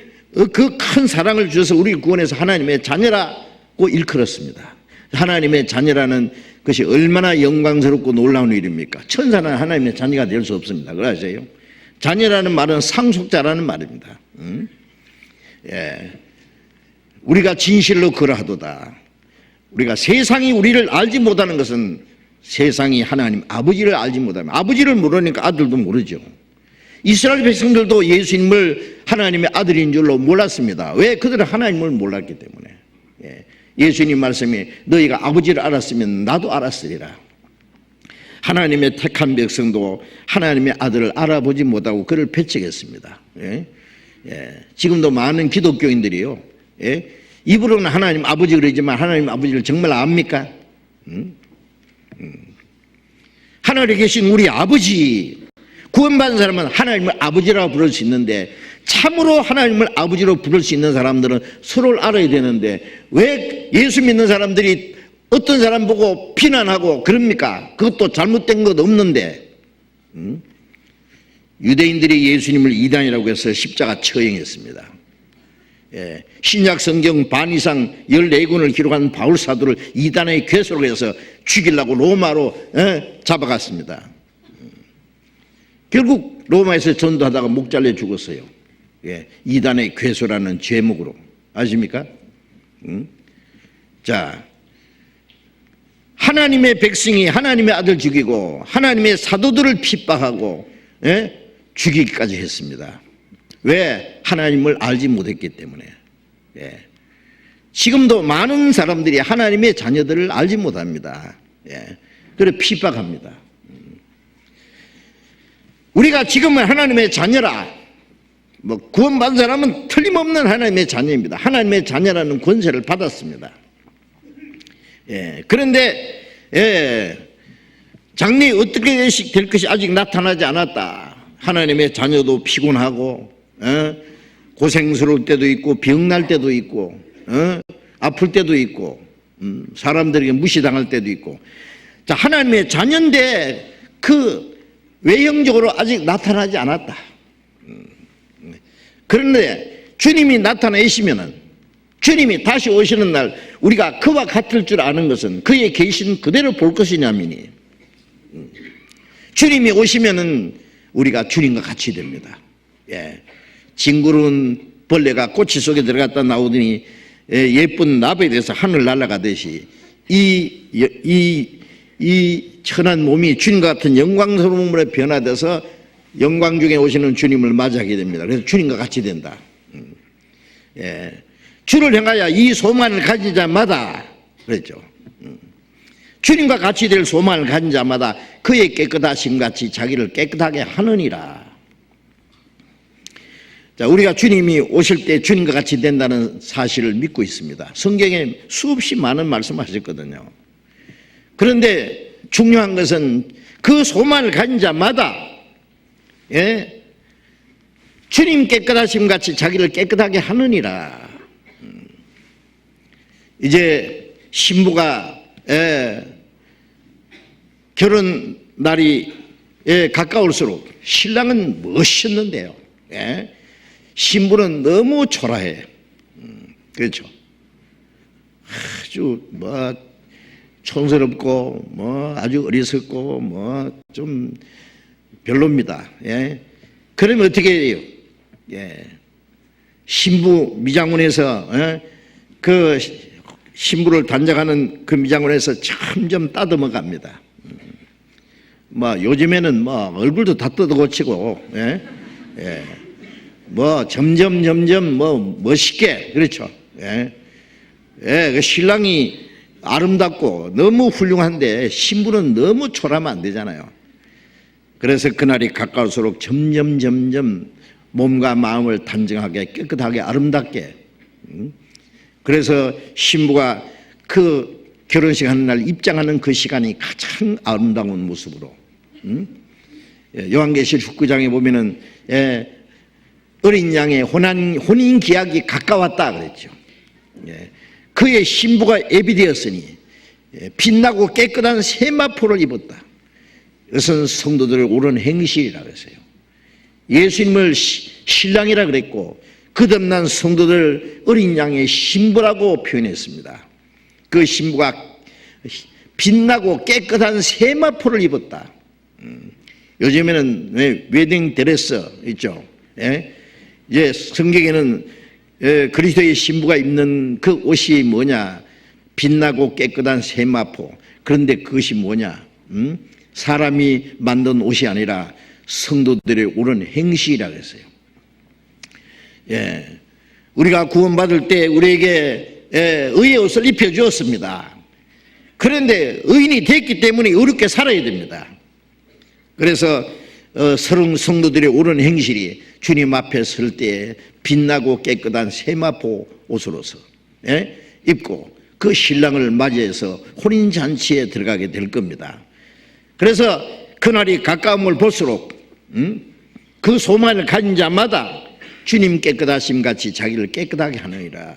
[SPEAKER 1] 그 큰 사랑을 주셔서 우리를 구원해서 하나님의 자녀라고 일컬었습니다. 하나님의 자녀라는 것이 얼마나 영광스럽고 놀라운 일입니까? 천사는 하나님의 자녀가 될 수 없습니다. 그러세요? 자녀라는 말은 상속자라는 말입니다. 우리가 진실로 그러하도다. 우리가 세상이 우리를 알지 못하는 것은 세상이 하나님 아버지를 알지 못하면 아버지를 모르니까 아들도 모르죠. 이스라엘 백성들도 예수님을 하나님의 아들인 줄로 몰랐습니다. 왜? 그들은 하나님을 몰랐기 때문에. 예수님 말씀이 너희가 아버지를 알았으면 나도 알았으리라. 하나님의 택한 백성도 하나님의 아들을 알아보지 못하고 그를 배척했습니다. 지금도 많은 기독교인들이요, 입으로는 하나님 아버지 그러지만 하나님 아버지를 정말 압니까? 하늘에 계신 우리 아버지, 구원받은 사람은 하나님을 아버지라고 부를 수 있는데 참으로 하나님을 아버지로 부를 수 있는 사람들은 서로를 알아야 되는데 왜 예수 믿는 사람들이 어떤 사람 보고 비난하고 그럽니까? 그것도 잘못된 것 없는데. 유대인들이 예수님을 이단이라고 해서 십자가 처형했습니다. 신약 성경 반 이상 14권을 기록한 바울 사도를 이단의 괴수로 해서 죽이려고 로마로 잡아갔습니다. 결국 로마에서 전도하다가 목 잘려 죽었어요. 이단의 괴수라는 죄목으로. 아십니까? 자, 하나님의 백성이 하나님의 아들 죽이고 하나님의 사도들을 핍박하고 죽이기까지 했습니다. 왜? 하나님을 알지 못했기 때문에. 지금도 많은 사람들이 하나님의 자녀들을 알지 못합니다. 그래 핍박합니다. 우리가 지금은 하나님의 자녀라. 구원받은 사람은 틀림없는 하나님의 자녀입니다. 하나님의 자녀라는 권세를 받았습니다. 그런데 장래에 어떻게 될 것이 아직 나타나지 않았다. 하나님의 자녀도 피곤하고 고생스러울 때도 있고 병날 때도 있고 아플 때도 있고 사람들에게 무시당할 때도 있고. 자, 하나님의 자녀인데 그 외형적으로 아직 나타나지 않았다. 그런데 주님이 나타나시면은, 주님이 다시 오시는 날 우리가 그와 같을 줄 아는 것은 그의 계신 그대로 볼 것이냐미니, 주님이 오시면은 우리가 주님과 같이 됩니다. 징그러운 벌레가 꼬치 속에 들어갔다 나오더니 예쁜 나비에 대해서 하늘 날아가듯이 이 천한 몸이 주님과 같은 영광스러운 몸으로 변화돼서 영광 중에 오시는 주님을 맞이하게 됩니다. 그래서 주님과 같이 된다. 주를 향하여 이 소망을 가진 자마다, 그랬죠. 주님과 같이 될 소망을 가진 자마다 그의 깨끗하심 같이 자기를 깨끗하게 하느니라. 자, 우리가 주님이 오실 때 주님과 같이 된다는 사실을 믿고 있습니다. 성경에 수없이 많은 말씀하셨거든요. 그런데 중요한 것은 그 소망을 가진 자마다 주님 깨끗하심 같이 자기를 깨끗하게 하느니라. 이제 신부가 결혼 날이 가까울수록 신랑은 멋있는데요. 신부는 너무 초라해. 그렇죠. 아주 촌스럽고 아주 어리석고 좀 별로입니다. 그러면 어떻게 해요? 신부 미장원에서 그 신부를 단장하는 그 미장원에서 점점 따듬어 갑니다. 요즘에는 얼굴도 다 뜯어 고치고 점점 멋있게, 그렇죠. 그 신랑이 아름답고 너무 훌륭한데 신부는 너무 초라하면 안 되잖아요. 그래서 그날이 가까울수록 점점 몸과 마음을 단정하게 깨끗하게 아름답게. 그래서 신부가 그 결혼식 하는 날 입장하는 그 시간이 가장 아름다운 모습으로. 요한계시록 19장에 보면은 어린 양의 혼인 기약이 가까웠다 그랬죠. 그의 신부가 예비되었으니 빛나고 깨끗한 세마포를 입었다. 이것은 성도들의 옳은 행실이라고 했어요. 예수님을 신랑이라 그랬고 거듭난 성도들 어린 양의 신부라고 표현했습니다. 그 신부가 빛나고 깨끗한 세마포를 입었다. 요즘에는 웨딩 드레스 있죠. 이제 성경에는 그리스도의 신부가 입는 그 옷이 뭐냐? 빛나고 깨끗한 세마포. 그런데 그것이 뭐냐? 사람이 만든 옷이 아니라 성도들의 옳은 행실이라고 했어요. 우리가 구원받을 때 우리에게 의의 옷을 입혀주었습니다. 그런데 의인이 됐기 때문에 의롭게 살아야 됩니다. 그래서 성도들의 옳은 행실이 주님 앞에 설 때 빛나고 깨끗한 세마포 옷으로서 입고 그 신랑을 맞이해서 혼인잔치에 들어가게 될 겁니다. 그래서 그날이 가까움을 볼수록 그 소망을 가진 자마다 주님 깨끗하심 같이 자기를 깨끗하게 하느니라.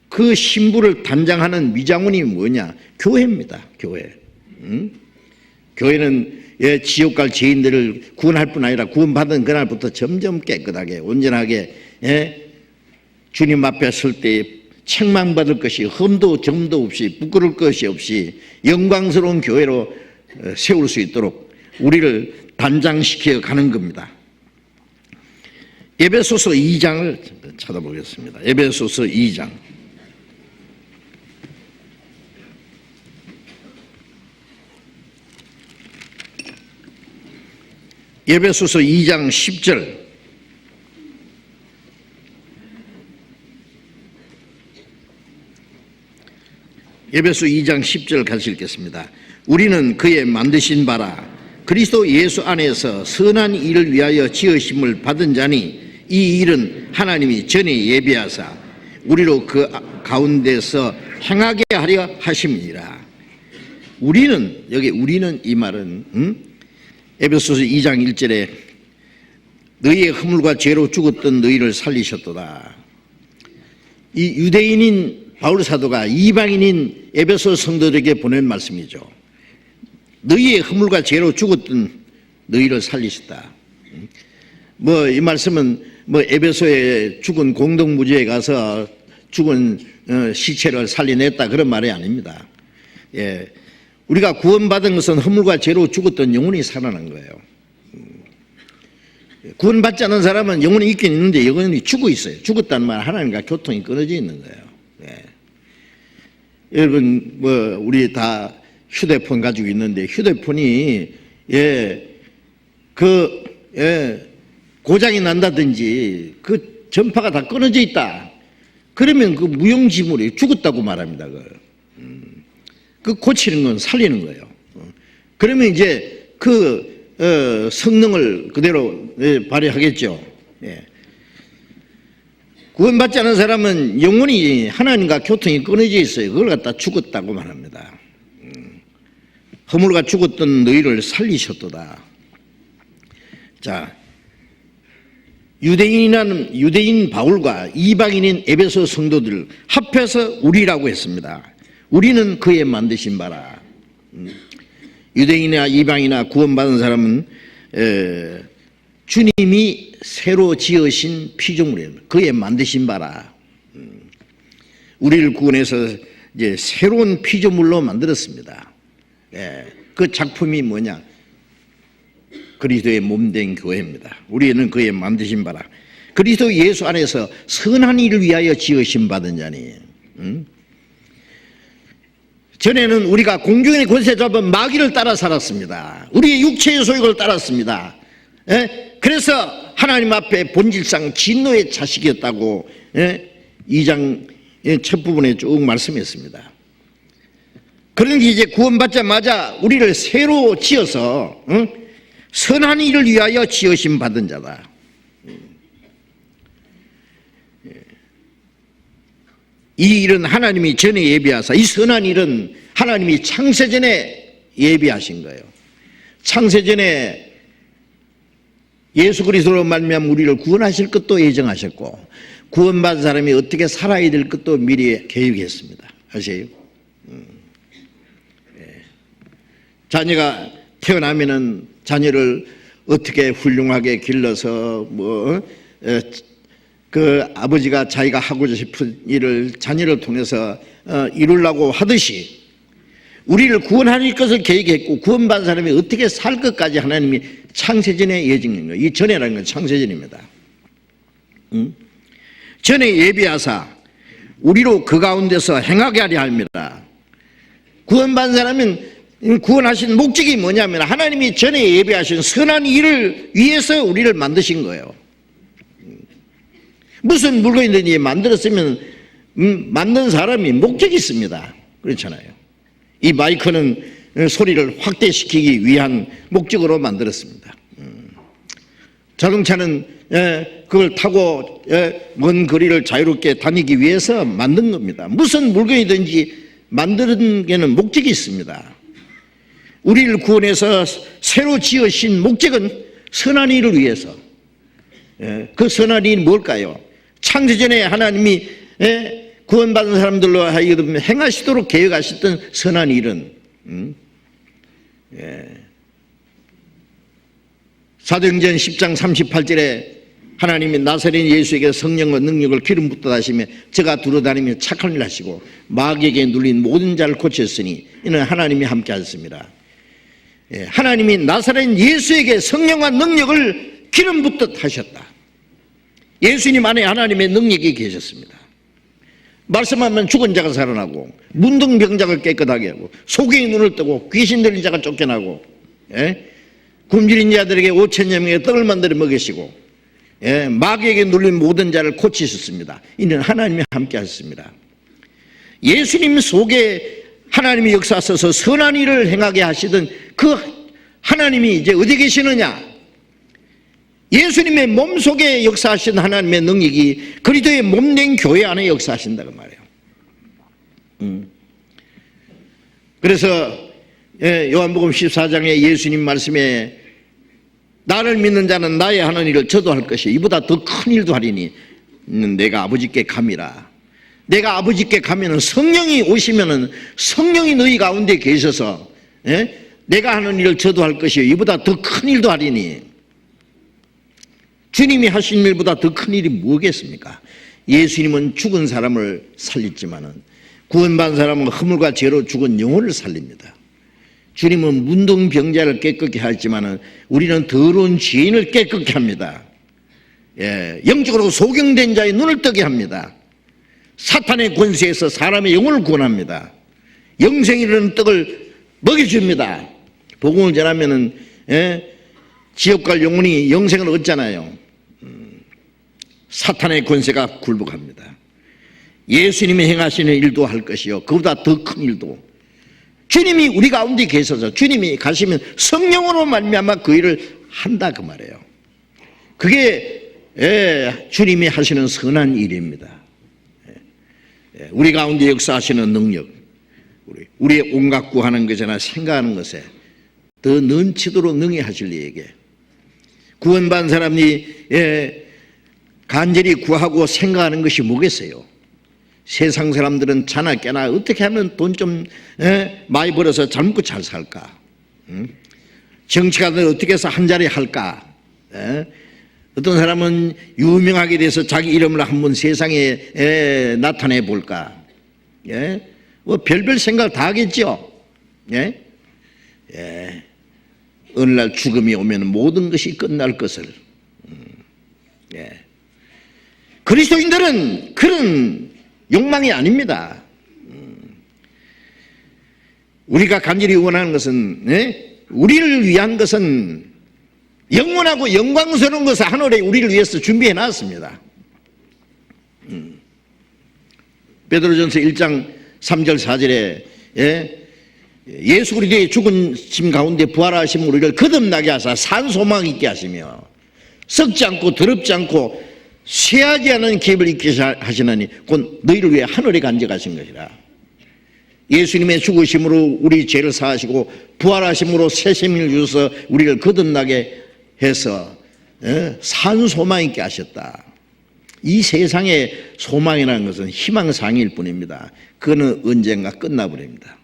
[SPEAKER 1] 그 신부를 단장하는 미장원이 뭐냐? 교회입니다. 교회. 교회는 지옥 갈 죄인들을 구원할 뿐 아니라 구원받은 그날부터 점점 깨끗하게 온전하게 주님 앞에 설 때 책망받을 것이 흠도 점도 없이 부끄러울 것이 없이 영광스러운 교회로 세울 수 있도록 우리를 단장시켜 가는 겁니다. 에베소서 2장을 찾아보겠습니다. 에베소서 2장. 에베소서 2장 10절. 에베소 2장 10절 같이 읽겠습니다. 우리는 그의 만드신 바라 그리스도 예수 안에서 선한 일을 위하여 지으심을 받은 자니 이 일은 하나님이 전에 예비하사 우리로 그 가운데서 행하게 하려 하심이니라. 우리는, 여기 우리는 이 말은 에베소서 2장 1절에 너희의 허물과 죄로 죽었던 너희를 살리셨도다. 이 유대인인 바울 사도가 이방인인 에베소 성도들에게 보낸 말씀이죠. 너희의 허물과 죄로 죽었던 너희를 살리셨다. 이 말씀은 에베소에 죽은 공동무지에 가서 죽은 시체를 살려냈다 그런 말이 아닙니다. 예, 우리가 구원받은 것은 허물과 죄로 죽었던 영혼이 살아난 거예요. 구원받지 않은 사람은 영혼이 있긴 있는데 영혼이 죽어 있어요. 죽었다는 말 하나님과 교통이 끊어져 있는 거예요. 예. 여러분 우리 다 휴대폰 가지고 있는데 휴대폰이 고장이 난다든지 그 전파가 다 끊어져 있다. 그러면 그 무용지물이 죽었다고 말합니다. 그 고치는 건 살리는 거예요. 그러면 이제 그 성능을 그대로 발휘하겠죠. 구원받지 않은 사람은 영혼이 하나님과 교통이 끊어져 있어요. 그걸 갖다 죽었다고 말합니다. 허물과 죽었던 너희를 살리셨도다. 자, 유대인 바울과 이방인인 에베소 성도들 합해서 우리라고 했습니다. 우리는 그의 만드신 바라. 유대인이나 이방이나 구원받은 사람은 주님이 새로 지으신 피조물이에요. 그의 만드신 바라. 우리를 구원해서 이제 새로운 피조물로 만들었습니다. 그 작품이 뭐냐? 그리스도의 몸된 교회입니다. 우리는 그의 만드신 바라. 그리스도 예수 안에서 선한 일을 위하여 지으심 받은 자니. 전에는 우리가 공중의 권세 잡은 마귀를 따라 살았습니다. 우리의 육체의 소욕을 따랐습니다. 그래서 하나님 앞에 본질상 진노의 자식이었다고 2장 첫 부분에 쭉 말씀했습니다. 그런데 이제 구원받자마자 우리를 새로 지어서 선한 일을 위하여 지으심 받은 자다. 이 일은 하나님이 전에 예비하사, 이 선한 일은 하나님이 창세전에 예비하신 거예요. 창세전에 예수 그리스도로 말미암아 우리를 구원하실 것도 예정하셨고 구원받은 사람이 어떻게 살아야 될 것도 미리 계획했습니다. 아세요? 자녀가 태어나면은 자녀를 어떻게 훌륭하게 길러서 그 아버지가 자기가 하고 싶은 일을 자녀를 통해서 이루려고 하듯이 우리를 구원할 것을 계획했고 구원받은 사람이 어떻게 살 것까지 하나님이 창세전에 예정한 거예요. 이 전에라는 건 창세전입니다. 전에 예비하사 우리로 그 가운데서 행하게 하려 합니다. 구원받은 사람은 구원하신 목적이 뭐냐면 하나님이 전에 예비하신 선한 일을 위해서 우리를 만드신 거예요. 무슨 물건이든지 만들었으면 만든 사람이 목적이 있습니다. 그렇잖아요. 이 마이크는 소리를 확대시키기 위한 목적으로 만들었습니다. 자동차는 그걸 타고 먼 거리를 자유롭게 다니기 위해서 만든 겁니다. 무슨 물건이든지 만드는 게는 목적이 있습니다. 우리를 구원해서 새로 지으신 목적은 선한 일을 위해서. 그 선한 일이 뭘까요? 창세전에 하나님이 구원받은 사람들로 하여금 행하시도록 계획하셨던 선한 일은 사도행전 10장 38절에 하나님이 나사렛 예수에게 성령과 능력을 기름 붓다 하시며 저가 두루다니며 착한 일 하시고 마귀에게 눌린 모든 자를 고쳤으니 이는 하나님이 함께 하셨습니다. 하나님이 나사렛 예수에게 성령과 능력을 기름 붓듯 하셨다. 예수님 안에 하나님의 능력이 계셨습니다. 말씀하면 죽은 자가 살아나고 문둥병자가 깨끗하게 하고 소경이 눈을 뜨고 귀신 들린 자가 쫓겨나고 굶주린 자들에게 5,000여 명의 떡을 만들어 먹이시고 마귀에게 눌린 모든 자를 고치셨습니다. 이는 하나님이 함께 하셨습니다. 예수님 속에 하나님이 역사하셔서 선한 일을 행하게 하시던 그 하나님이 이제 어디 계시느냐? 예수님의 몸속에 역사하신 하나님의 능력이 그리스도의 몸된 교회 안에 역사하신다고 말이에요. 그래서 요한복음 14장에 예수님 말씀에 나를 믿는 자는 나의 하는 일을 저도 할 것이 이보다 더 큰 일도 하리니 내가 아버지께 감이라. 내가 아버지께 가면은 성령이 오시면은 성령이 너희 가운데 계셔서 내가 하는 일을 저도 할 것이요 이보다 더 큰 일도 하리니. 주님이 하신 일보다 더 큰 일이 뭐겠습니까? 예수님은 죽은 사람을 살렸지만은 구원받은 사람은 허물과 죄로 죽은 영혼을 살립니다. 주님은 문둥병자를 깨끗게 하지만은 우리는 더러운 죄인을 깨끗게 합니다. 영적으로 소경된 자의 눈을 뜨게 합니다. 사탄의 권세에서 사람의 영혼을 구원합니다. 영생이라는 떡을 먹여줍니다. 복음을 전하면은 지옥 갈 영혼이 영생을 얻잖아요. 사탄의 권세가 굴복합니다. 예수님이 행하시는 일도 할 것이요 그보다 더 큰 일도 주님이 우리 가운데 계셔서 주님이 가시면 성령으로 말미암아 그 일을 한다 그 말이에요. 그게 주님이 하시는 선한 일입니다. 우리 가운데 역사하시는 능력, 우리의 온갖 구하는 것이나 생각하는 것에 더 넘치도록 능히 하실 이에게 구원받은 사람이 간절히 구하고 생각하는 것이 뭐겠어요? 세상 사람들은 자나 깨나 어떻게 하면 돈 좀 많이 벌어서 잘 먹고 잘 살까? 정치가들 어떻게 해서 한 자리 할까? 어떤 사람은 유명하게 돼서 자기 이름을 한번 세상에 나타내 볼까? 뭐 별별 생각 다 하겠죠? 어느 날 죽음이 오면 모든 것이 끝날 것을. 그리스도인들은 그런 욕망이 아닙니다. 우리가 간절히 원하는 것은 우리를 위한 것은 영원하고 영광스러운 것을 하늘에 우리를 위해서 준비해 놨습니다. 베드로전서 1장 3절 4절에 예수 그리스도의 죽은 짐 가운데 부활하신 우리를 거듭나게 하사 산 소망 있게 하시며 썩지 않고 더럽지 않고 쇠하지 않은 기업을 있게 하시나니 곧 너희를 위해 하늘에 간직하신 것이라. 예수님의 죽으심으로 우리 죄를 사하시고 부활하심으로 새 생명을 주셔서 우리를 거듭나게 해서 산 소망 있게 하셨다. 이 세상의 소망이라는 것은 희망상일 뿐입니다. 그거는 언젠가 끝나버립니다.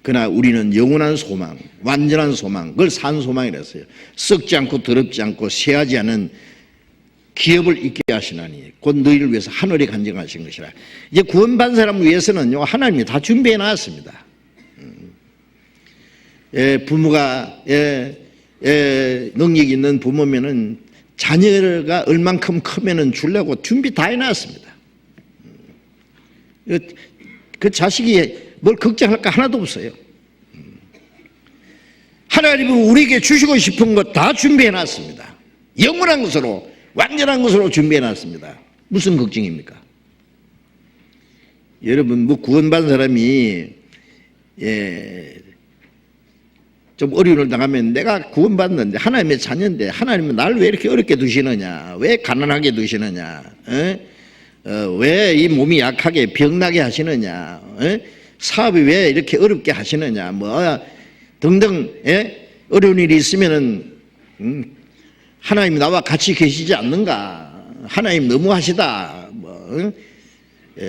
[SPEAKER 1] 그러나 우리는 영원한 소망, 완전한 소망, 그걸 산 소망이라 했어요. 썩지 않고 더럽지 않고 쇠하지 않은 기업을 있게 하시나니 곧 너희를 위해서 하늘에 간직하신 것이라. 이제 구원받은 사람을 위해서는요 하나님이 다 준비해 놨습니다. 부모가 능력이 있는 부모면은 자녀가 얼만큼 크면은 주려고 준비 다 해놨습니다. 그 자식이 뭘 걱정할 거 하나도 없어요. 하나님은 우리에게 주시고 싶은 것 다 준비해 놨습니다. 영원한 것으로 완전한 것으로 준비해 놨습니다. 무슨 걱정입니까? 여러분 뭐 구원받은 사람이 좀 어려움을 당하면 내가 구원받는데 하나님의 자녀인데 하나님은 나를 왜 이렇게 어렵게 두시느냐, 왜 가난하게 두시느냐, 왜 이 몸이 약하게 병나게 하시느냐, 사업이 왜 이렇게 어렵게 하시느냐, 뭐 등등 어려운 일이 있으면은 하나님이 나와 같이 계시지 않는가, 하나님 너무하시다, 뭐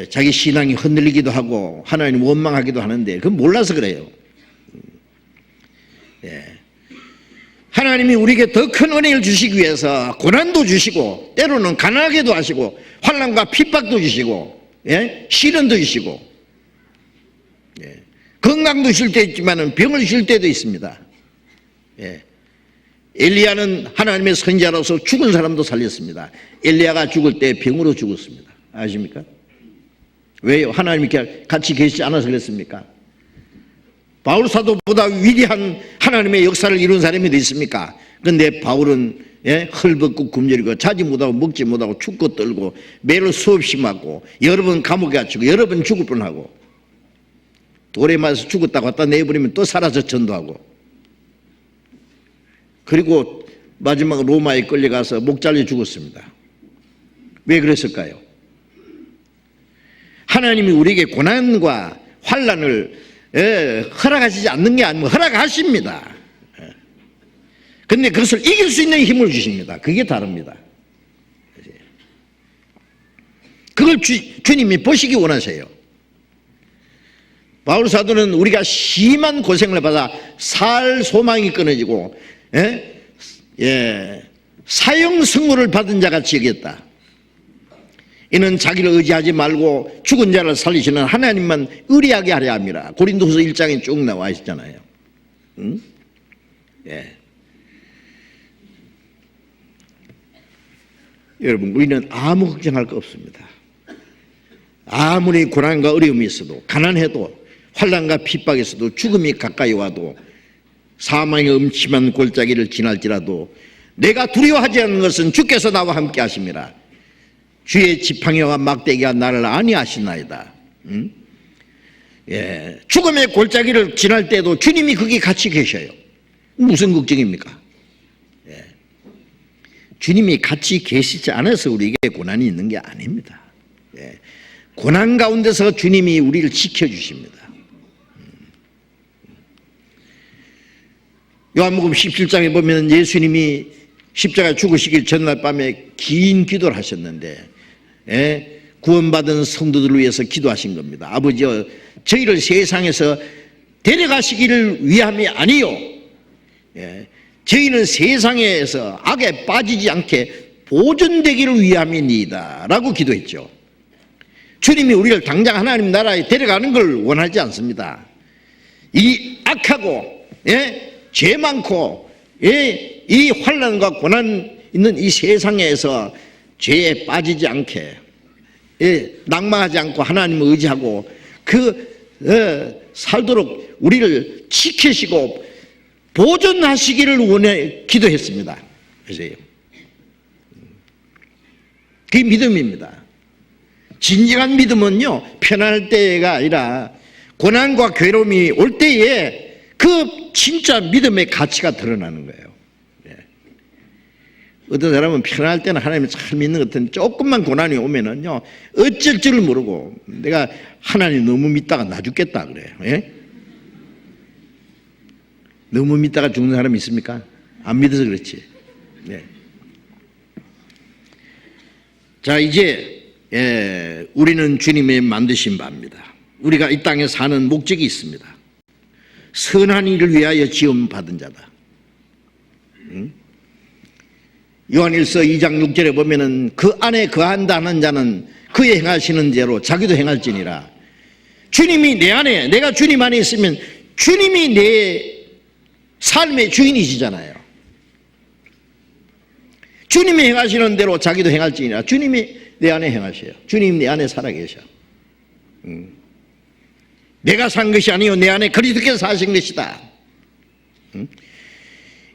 [SPEAKER 1] 자기 신앙이 흔들리기도 하고 하나님 원망하기도 하는데 그건 몰라서 그래요. 하나님이 우리에게 더 큰 은혜를 주시기 위해서 고난도 주시고 때로는 가난하게도 하시고 환난과 핍박도 주시고, 예? 시련도 주시고, 예. 건강도 쉴 때 있지만 병을 쉴 때도 있습니다. 예. 엘리야는 하나님의 선지자로서 죽은 사람도 살렸습니다. 엘리야가 죽을 때 병으로 죽었습니다. 아십니까? 왜요? 하나님이 같이 계시지 않아서 그랬습니까? 바울 사도보다 위대한 하나님의 역사를 이룬 사람이 어디 있습니까? 그런데 바울은, 예? 헐벗고 굶주리고 자지 못하고 먹지 못하고 춥고 떨고 매를 수없이 맞고 여러 번 감옥에 갇히고 여러 번 죽을 뻔하고 돌에 맞아서 죽었다고 갖다 내버리면 또 살아서 전도하고, 그리고 마지막 로마에 끌려가서 목 잘려 죽었습니다. 왜 그랬을까요? 하나님이 우리에게 고난과 환난을, 예, 허락하시지 않는 게 아니고 허락하십니다. 그런데 그것을 이길 수 있는 힘을 주십니다. 그게 다릅니다. 그걸 주님이 보시기 원하세요. 바울 사도는 우리가 심한 고생을 받아 살 소망이 끊어지고, 예? 예, 사형 선고를 받은 자같이 여겼다. 이는 자기를 의지하지 말고 죽은 자를 살리시는 하나님만 의리하게 하려 함이라. 고린도후서 1장에 쭉 나와 있잖아요. 응? 예. 여러분, 우리는 아무 걱정할 거 없습니다. 아무리 고난과 어려움이 있어도, 가난해도, 환난과 핍박에서도, 죽음이 가까이 와도, 사망의 음침한 골짜기를 지날지라도 내가 두려워하지 않는 것은 주께서 나와 함께 하심이라. 주의 지팡이와 막대기가 나를 안위하시나이다. 응? 예, 죽음의 골짜기를 지날 때도 주님이 거기 같이 계셔요. 무슨 걱정입니까? 예. 주님이 같이 계시지 않아서 우리에게 고난이 있는 게 아닙니다. 예. 고난 가운데서 주님이 우리를 지켜주십니다. 요한복음 17장에 보면 예수님이 십자가 죽으시길 전날 밤에 긴 기도를 하셨는데, 예, 구원받은 성도들을 위해서 기도하신 겁니다. 아버지여, 저희를 세상에서 데려가시기를 위함이 아니요, 예, 저희는 세상에서 악에 빠지지 않게 보존되기를 위함이니이다 라고 기도했죠. 주님이 우리를 당장 하나님 나라에 데려가는 걸 원하지 않습니다. 이 악하고, 예, 죄 많고, 예, 이 환난과 고난 있는 이 세상에서 죄에 빠지지 않게, 예, 낭망하지 않고 하나님을 의지하고 살도록 우리를 지키시고 보존하시기를 원해 기도했습니다. 그래서 그게 믿음입니다. 진정한 믿음은요, 편안할 때가 아니라 고난과 괴로움이 올 때에 그 진짜 믿음의 가치가 드러나는 거예요. 예. 어떤 사람은 편안할 때는 하나님을 잘 믿는 것 같은데 조금만 고난이 오면은요, 어쩔 줄을 모르고 내가 하나님 너무 믿다가 나 죽겠다 그래요. 예? 너무 믿다가 죽는 사람이 있습니까? 안 믿어서 그렇지. 예. 자, 이제, 예, 우리는 주님의 만드신 바입니다. 우리가 이 땅에 사는 목적이 있습니다. 선한 일을 위하여 지음받은 자다. 응? 요한일서 2장 6절에 보면은 그 안에 거한다 하는 자는 그의 행하시는 대로 자기도 행할지니라. 주님이 내 안에, 내가 주님 안에 있으면 주님이 내 삶의 주인이시잖아요. 주님이 행하시는 대로 자기도 행할지니라. 주님이 내 안에 행하셔요. 주님 내 안에 살아계셔. 내가 산 것이 아니요 내 안에 그리스도께서 사신 것이다.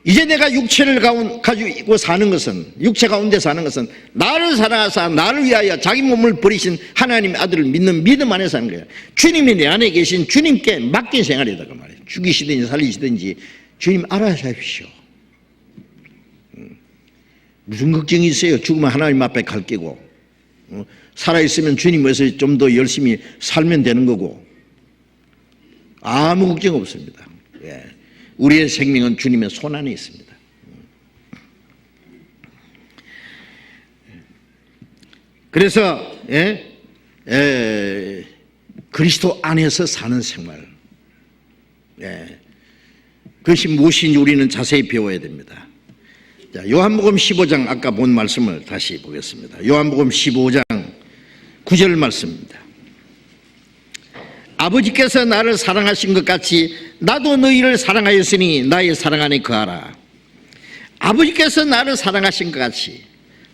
[SPEAKER 1] 이제 내가 육체를 가지고 사는 것은, 육체 가운데 사는 것은 나를 사랑하사 나를 위하여 자기 몸을 버리신 하나님의 아들을 믿는 믿음 안에 사는 거예요. 주님이 내 안에 계신 주님께 맡긴 생활이다 그 말이에요. 죽이시든지 살리시든지 주님 알아서 하십시오. 무슨 걱정이 있어요? 죽으면 하나님 앞에 갈 끼고, 살아있으면 주님 위해서 좀 더 열심히 살면 되는 거고, 아무 걱정 없습니다. 예. 우리의 생명은 주님의 손 안에 있습니다. 그래서 그리스도 안에서 사는 생활, 그것이 무엇인지 우리는 자세히 배워야 됩니다. 자, 요한복음 15장 아까 본 말씀을 다시 보겠습니다. 요한복음 15장 9절 말씀입니다. 아버지께서 나를 사랑하신 것 같이 나도 너희를 사랑하였으니 나의 사랑 안에 거하라. 아버지께서 나를 사랑하신 것 같이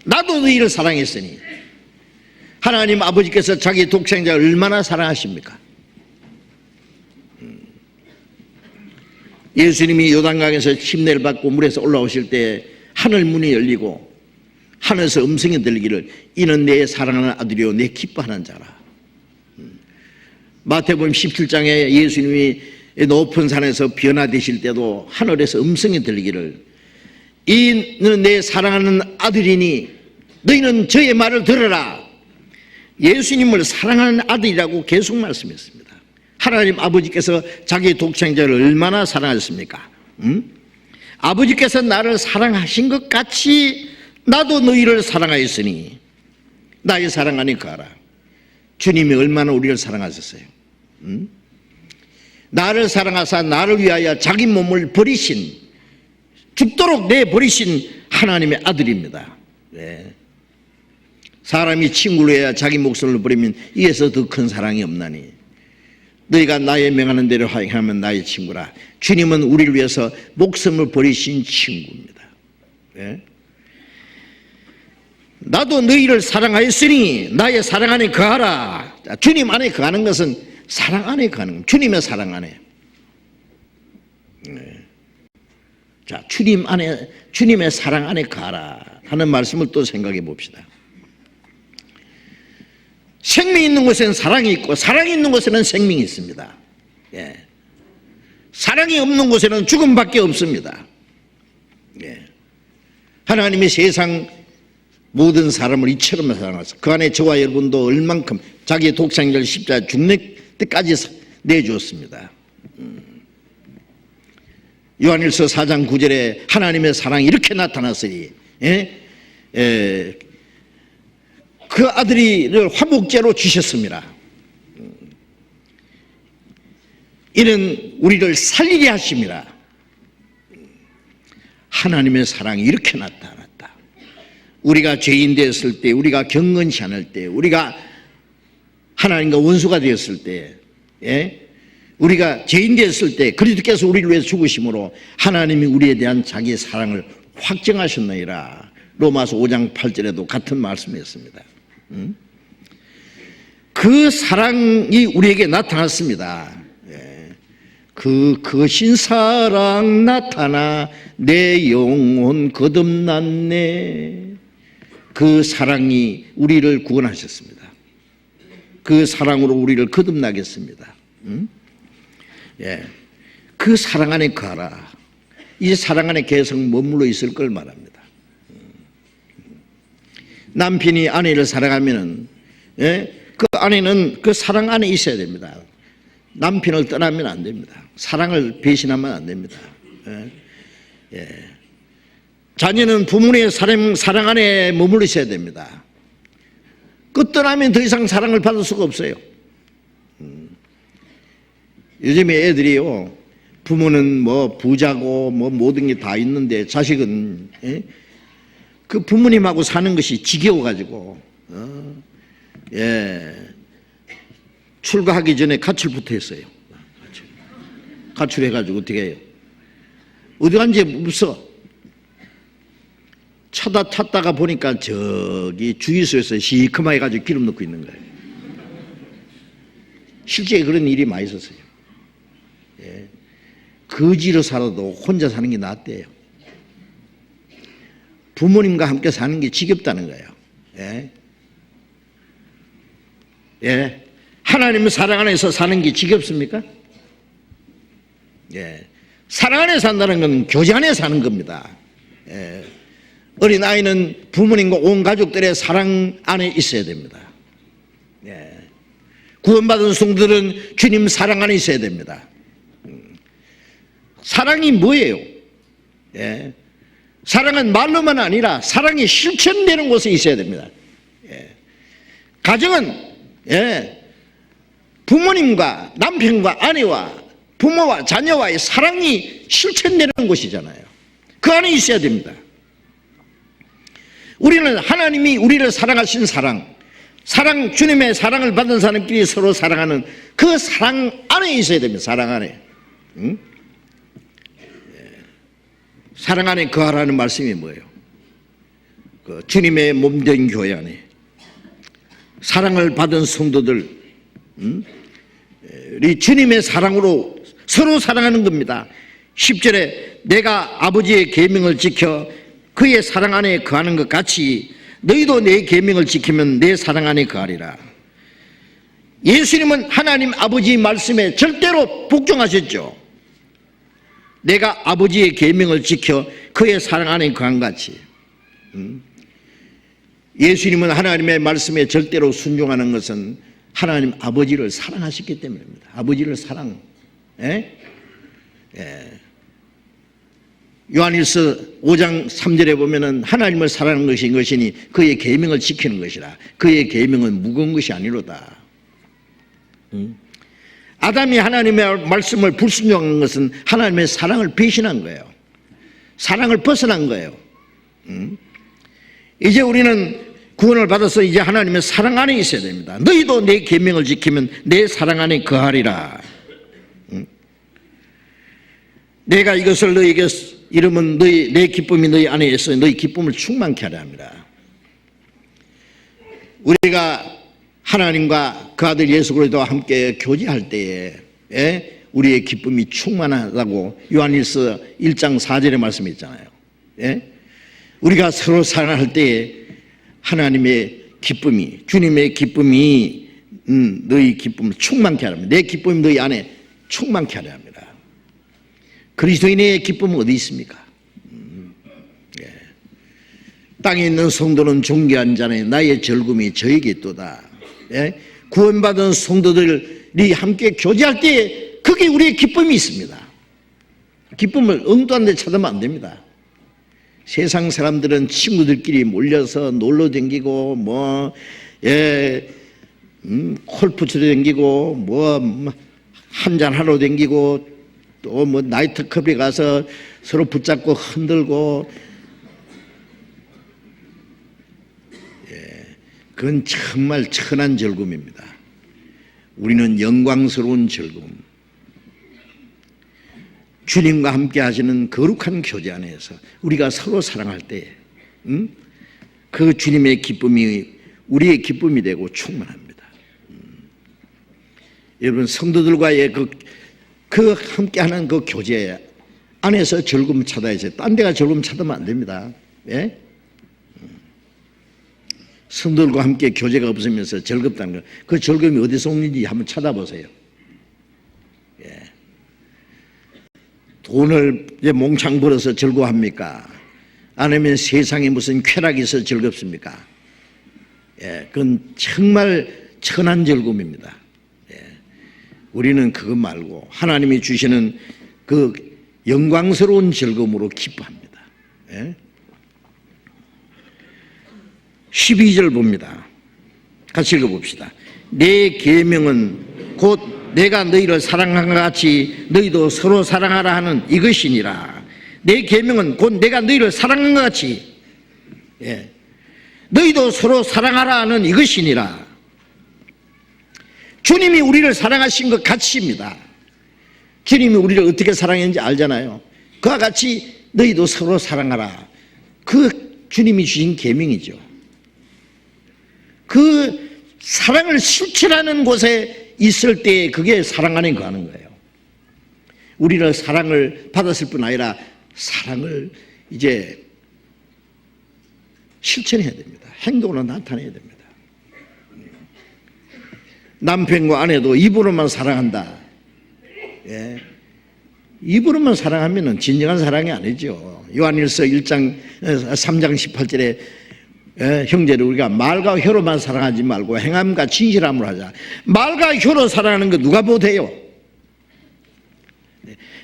[SPEAKER 1] 나도 너희를 사랑했으니. 하나님 아버지께서 자기 독생자를 얼마나 사랑하십니까? 예수님이 요단강에서 침례를 받고 물에서 올라오실 때 하늘 문이 열리고 하늘에서 음성이 들리기를 이는 내 사랑하는 아들이요 내 기뻐하는 자라. 마태복음 17장에 예수님이 높은 산에서 변화되실 때도 하늘에서 음성이 들리기를 이는 내 사랑하는 아들이니 너희는 저의 말을 들으라. 예수님을 사랑하는 아들이라고 계속 말씀했습니다. 하나님 아버지께서 자기 독생자를 얼마나 사랑하셨습니까? 아버지께서 나를 사랑하신 것 같이 나도 너희를 사랑하였으니 나의 사랑 안에 거하라. 주님이 얼마나 우리를 사랑하셨어요? 나를 사랑하사 나를 위하여 자기 몸을 버리신, 죽도록 내버리신 하나님의 아들입니다. 네. 사람이 친구를 해야 자기 목숨을 버리면 이에서 더 큰 사랑이 없나니 너희가 나의 명하는 대로 하면 나의 친구라. 주님은 우리를 위해서 목숨을 버리신 친구입니다. 네. 나도 너희를 사랑하였으니 나의 사랑 안에 거하라. 주님 안에 거하는 것은 사랑 안에 거하는 겁니다. 주님의 사랑 안에. 네. 자, 주님 안에, 주님의 사랑 안에 거하라 하는 말씀을 또 생각해 봅시다. 생명이 있는 곳에는 사랑이 있고 사랑이 있는 곳에는 생명이 있습니다. 예. 사랑이 없는 곳에는 죽음밖에 없습니다. 예. 하나님이 세상 모든 사람을 이처럼 사랑하셔서 그 안에 저와 여러분도 얼만큼 자기의 독생자를 십자가에 죽는 때까지 내주었습니다. 요한일서 4장 9절에 하나님의 사랑이 이렇게 나타났으니 그 아들이를 화목제로 주셨습니다. 이는 우리를 살리게 하심이라. 하나님의 사랑이 이렇게 나타났다. 우리가 죄인 되었을 때, 우리가 경건치 않을 때, 우리가 하나님과 원수가 되었을 때, 우리가 죄인 되었을 때 그리스도께서 우리를 위해서 죽으심으로 하나님이 우리에 대한 자기의 사랑을 확정하셨느니라. 로마서 5장 8절에도 같은 말씀이었습니다. 그 사랑이 우리에게 나타났습니다. 그 거신 사랑 나타나 내 영혼 거듭났네. 그 사랑이 우리를 구원하셨습니다. 그 사랑으로 우리를 거듭나겠습니다. 그 사랑 안에 거하라. 이 사랑 안에 계속 머물러 있을 걸 말합니다. 남편이 아내를 사랑하면은 그 아내는 그 사랑 안에 있어야 됩니다. 남편을 떠나면 안 됩니다. 사랑을 배신하면 안 됩니다. 자녀는 부모의 사랑 안에 머물러 있어야 됩니다. 그 떠나면 더 이상 사랑을 받을 수가 없어요. 요즘에 애들이요, 부모는 뭐 부자고 뭐 모든 게 다 있는데 자식은 그 부모님하고 사는 것이 지겨워가지고 출가하기 전에 가출부터 했어요. 가출해가지고 어떻게 해요? 어디 간지 없어. 찾다가 보니까 저기 주유소에서 시커멓게 가지고 기름 넣고 있는 거예요. 실제 그런 일이 많이 있었어요. 거지로 살아도 혼자 사는 게 낫대요. 부모님과 함께 사는 게 지겹다는 거예요. 하나님의 사랑 안에서 사는 게 지겹습니까? 사랑 안에 산다는 건 교제 안에 사는 겁니다. 어린 아이는 부모님과 온 가족들의 사랑 안에 있어야 됩니다. 구원받은 성도들은 주님 사랑 안에 있어야 됩니다. 사랑이 뭐예요? 사랑은 말로만 아니라 사랑이 실천되는 곳에 있어야 됩니다. 가정은 부모님과 남편과 아내와 부모와 자녀와의 사랑이 실천되는 곳이잖아요. 그 안에 있어야 됩니다. 우리는 하나님이 우리를 사랑하신 사랑, 주님의 사랑을 받은 사람끼리 서로 사랑하는 그 사랑 안에 있어야 됩니다. 사랑 안에. 응? 사랑 안에 거하라는 말씀이 뭐예요? 그 주님의 몸된 교회 안에 사랑을 받은 성도들, 우리 주님의 사랑으로 서로 사랑하는 겁니다. 10절에 내가 아버지의 계명을 지켜 그의 사랑 안에 거하는 것 같이 너희도 내 계명을 지키면 내 사랑 안에 거하리라. 예수님은 하나님 아버지의 말씀에 절대로 복종하셨죠. 내가 아버지의 계명을 지켜 그의 사랑 안에 거한 같이. 예수님은 하나님의 말씀에 절대로 순종하는 것은 하나님 아버지를 사랑하셨기 때문입니다. 아버지를 사랑. 요한일서 5장 3절에 보면은 하나님을 사랑하는 것이 것이니 그의 계명을 지키는 것이라. 그의 계명은 무거운 것이 아니로다. 아담이 하나님의 말씀을 불순종한 것은 하나님의 사랑을 배신한 거예요. 사랑을 벗어난 거예요. 이제 우리는 구원을 받아서 이제 하나님의 사랑 안에 있어야 됩니다. 너희도 내 계명을 지키면 내 사랑 안에 거하리라. 내가 이것을 너희에게 이르면 내 기쁨이 너희 안에 있어 너희 기쁨을 충만케 하려 합니다. 우리가 하나님과 그 아들 예수 그리스도와 함께 교제할 때에 우리의 기쁨이 충만하다고 요한일서 1장 4절의 말씀이 있잖아요. 우리가 서로 사랑할 때에 하나님의 기쁨이, 주님의 기쁨이 너희 기쁨을 충만케 하려 합니다. 내 기쁨이 너희 안에 충만케 하려 합니다. 그리스도인의 기쁨은 어디 있습니까? 땅에 있는 성도는 존귀한 자네 나의 즐거움이 저에게 있도다. 구원받은 성도들이 함께 교제할 때 그게 우리의 기쁨이 있습니다. 기쁨을 엉뚱한 데 찾으면 안 됩니다. 세상 사람들은 친구들끼리 몰려서 놀러 댕기고 골프 치러 댕기고 한잔 하러 댕기고 또 나이트클럽에 가서 서로 붙잡고 흔들고 그건 정말 천한 즐거움입니다. 우리는 영광스러운 즐거움, 주님과 함께 하시는 거룩한 교제 안에서 우리가 서로 사랑할 때 그 주님의 기쁨이 우리의 기쁨이 되고 충만합니다. 여러분 성도들과의 그 함께하는 그 교제 안에서 즐거움 찾아야죠. 딴 데가 즐거움 찾으면 안 됩니다. 성도들과 함께 교제가 없으면서 즐겁다는 거, 그 즐거움이 어디서 오는지 한번 찾아보세요. 돈을 이제 몽창 벌어서 즐거워합니까? 아니면 세상에 무슨 쾌락이 있어 즐겁습니까? 그건 정말 천한 즐거움입니다. 우리는 그거 말고 하나님이 주시는 그 영광스러운 즐거움으로 기뻐합니다. 12절 봅니다. 같이 읽어봅시다. 내 계명은 곧 내가 너희를 사랑한 것 같이 너희도 서로 사랑하라 하는 이것이니라. 내 계명은 곧 내가 너희를 사랑한 것 같이 너희도 서로 사랑하라 하는 이것이니라. 주님이 우리를 사랑하신 것 같이입니다. 주님이 우리를 어떻게 사랑했는지 알잖아요. 그와 같이 너희도 서로 사랑하라. 그 주님이 주신 계명이죠. 그 사랑을 실천하는 곳에 있을 때 그게 사랑 안에 거하는 거예요. 우리는 사랑을 받았을 뿐 아니라 사랑을 이제 실천해야 됩니다. 행동으로 나타내야 됩니다. 남편과 아내도 입으로만 사랑한다. 입으로만 사랑하면 진정한 사랑이 아니죠. 요한일서 3장 18절에 형제를 우리가 말과 혀로만 사랑하지 말고 행함과 진실함으로 하자. 말과 혀로 사랑하는 거 누가 못해요?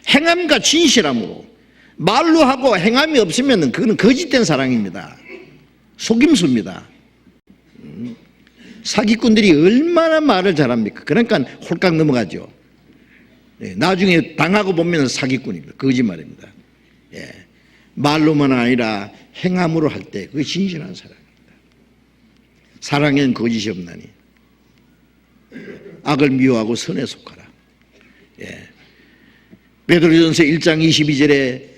[SPEAKER 1] 행함과 진실함으로. 말로 하고 행함이 없으면 그거는 거짓된 사랑입니다. 속임수입니다. 사기꾼들이 얼마나 말을 잘합니까? 그러니까 홀깍 넘어가죠. 나중에 당하고 보면 사기꾼입니다. 거짓말입니다. 말로만 아니라 행함으로 할 때 그게 진실한 사랑입니다. 사랑엔 거짓이 없나니 악을 미워하고 선에 속하라. 예. 베드로전서 1장 22절에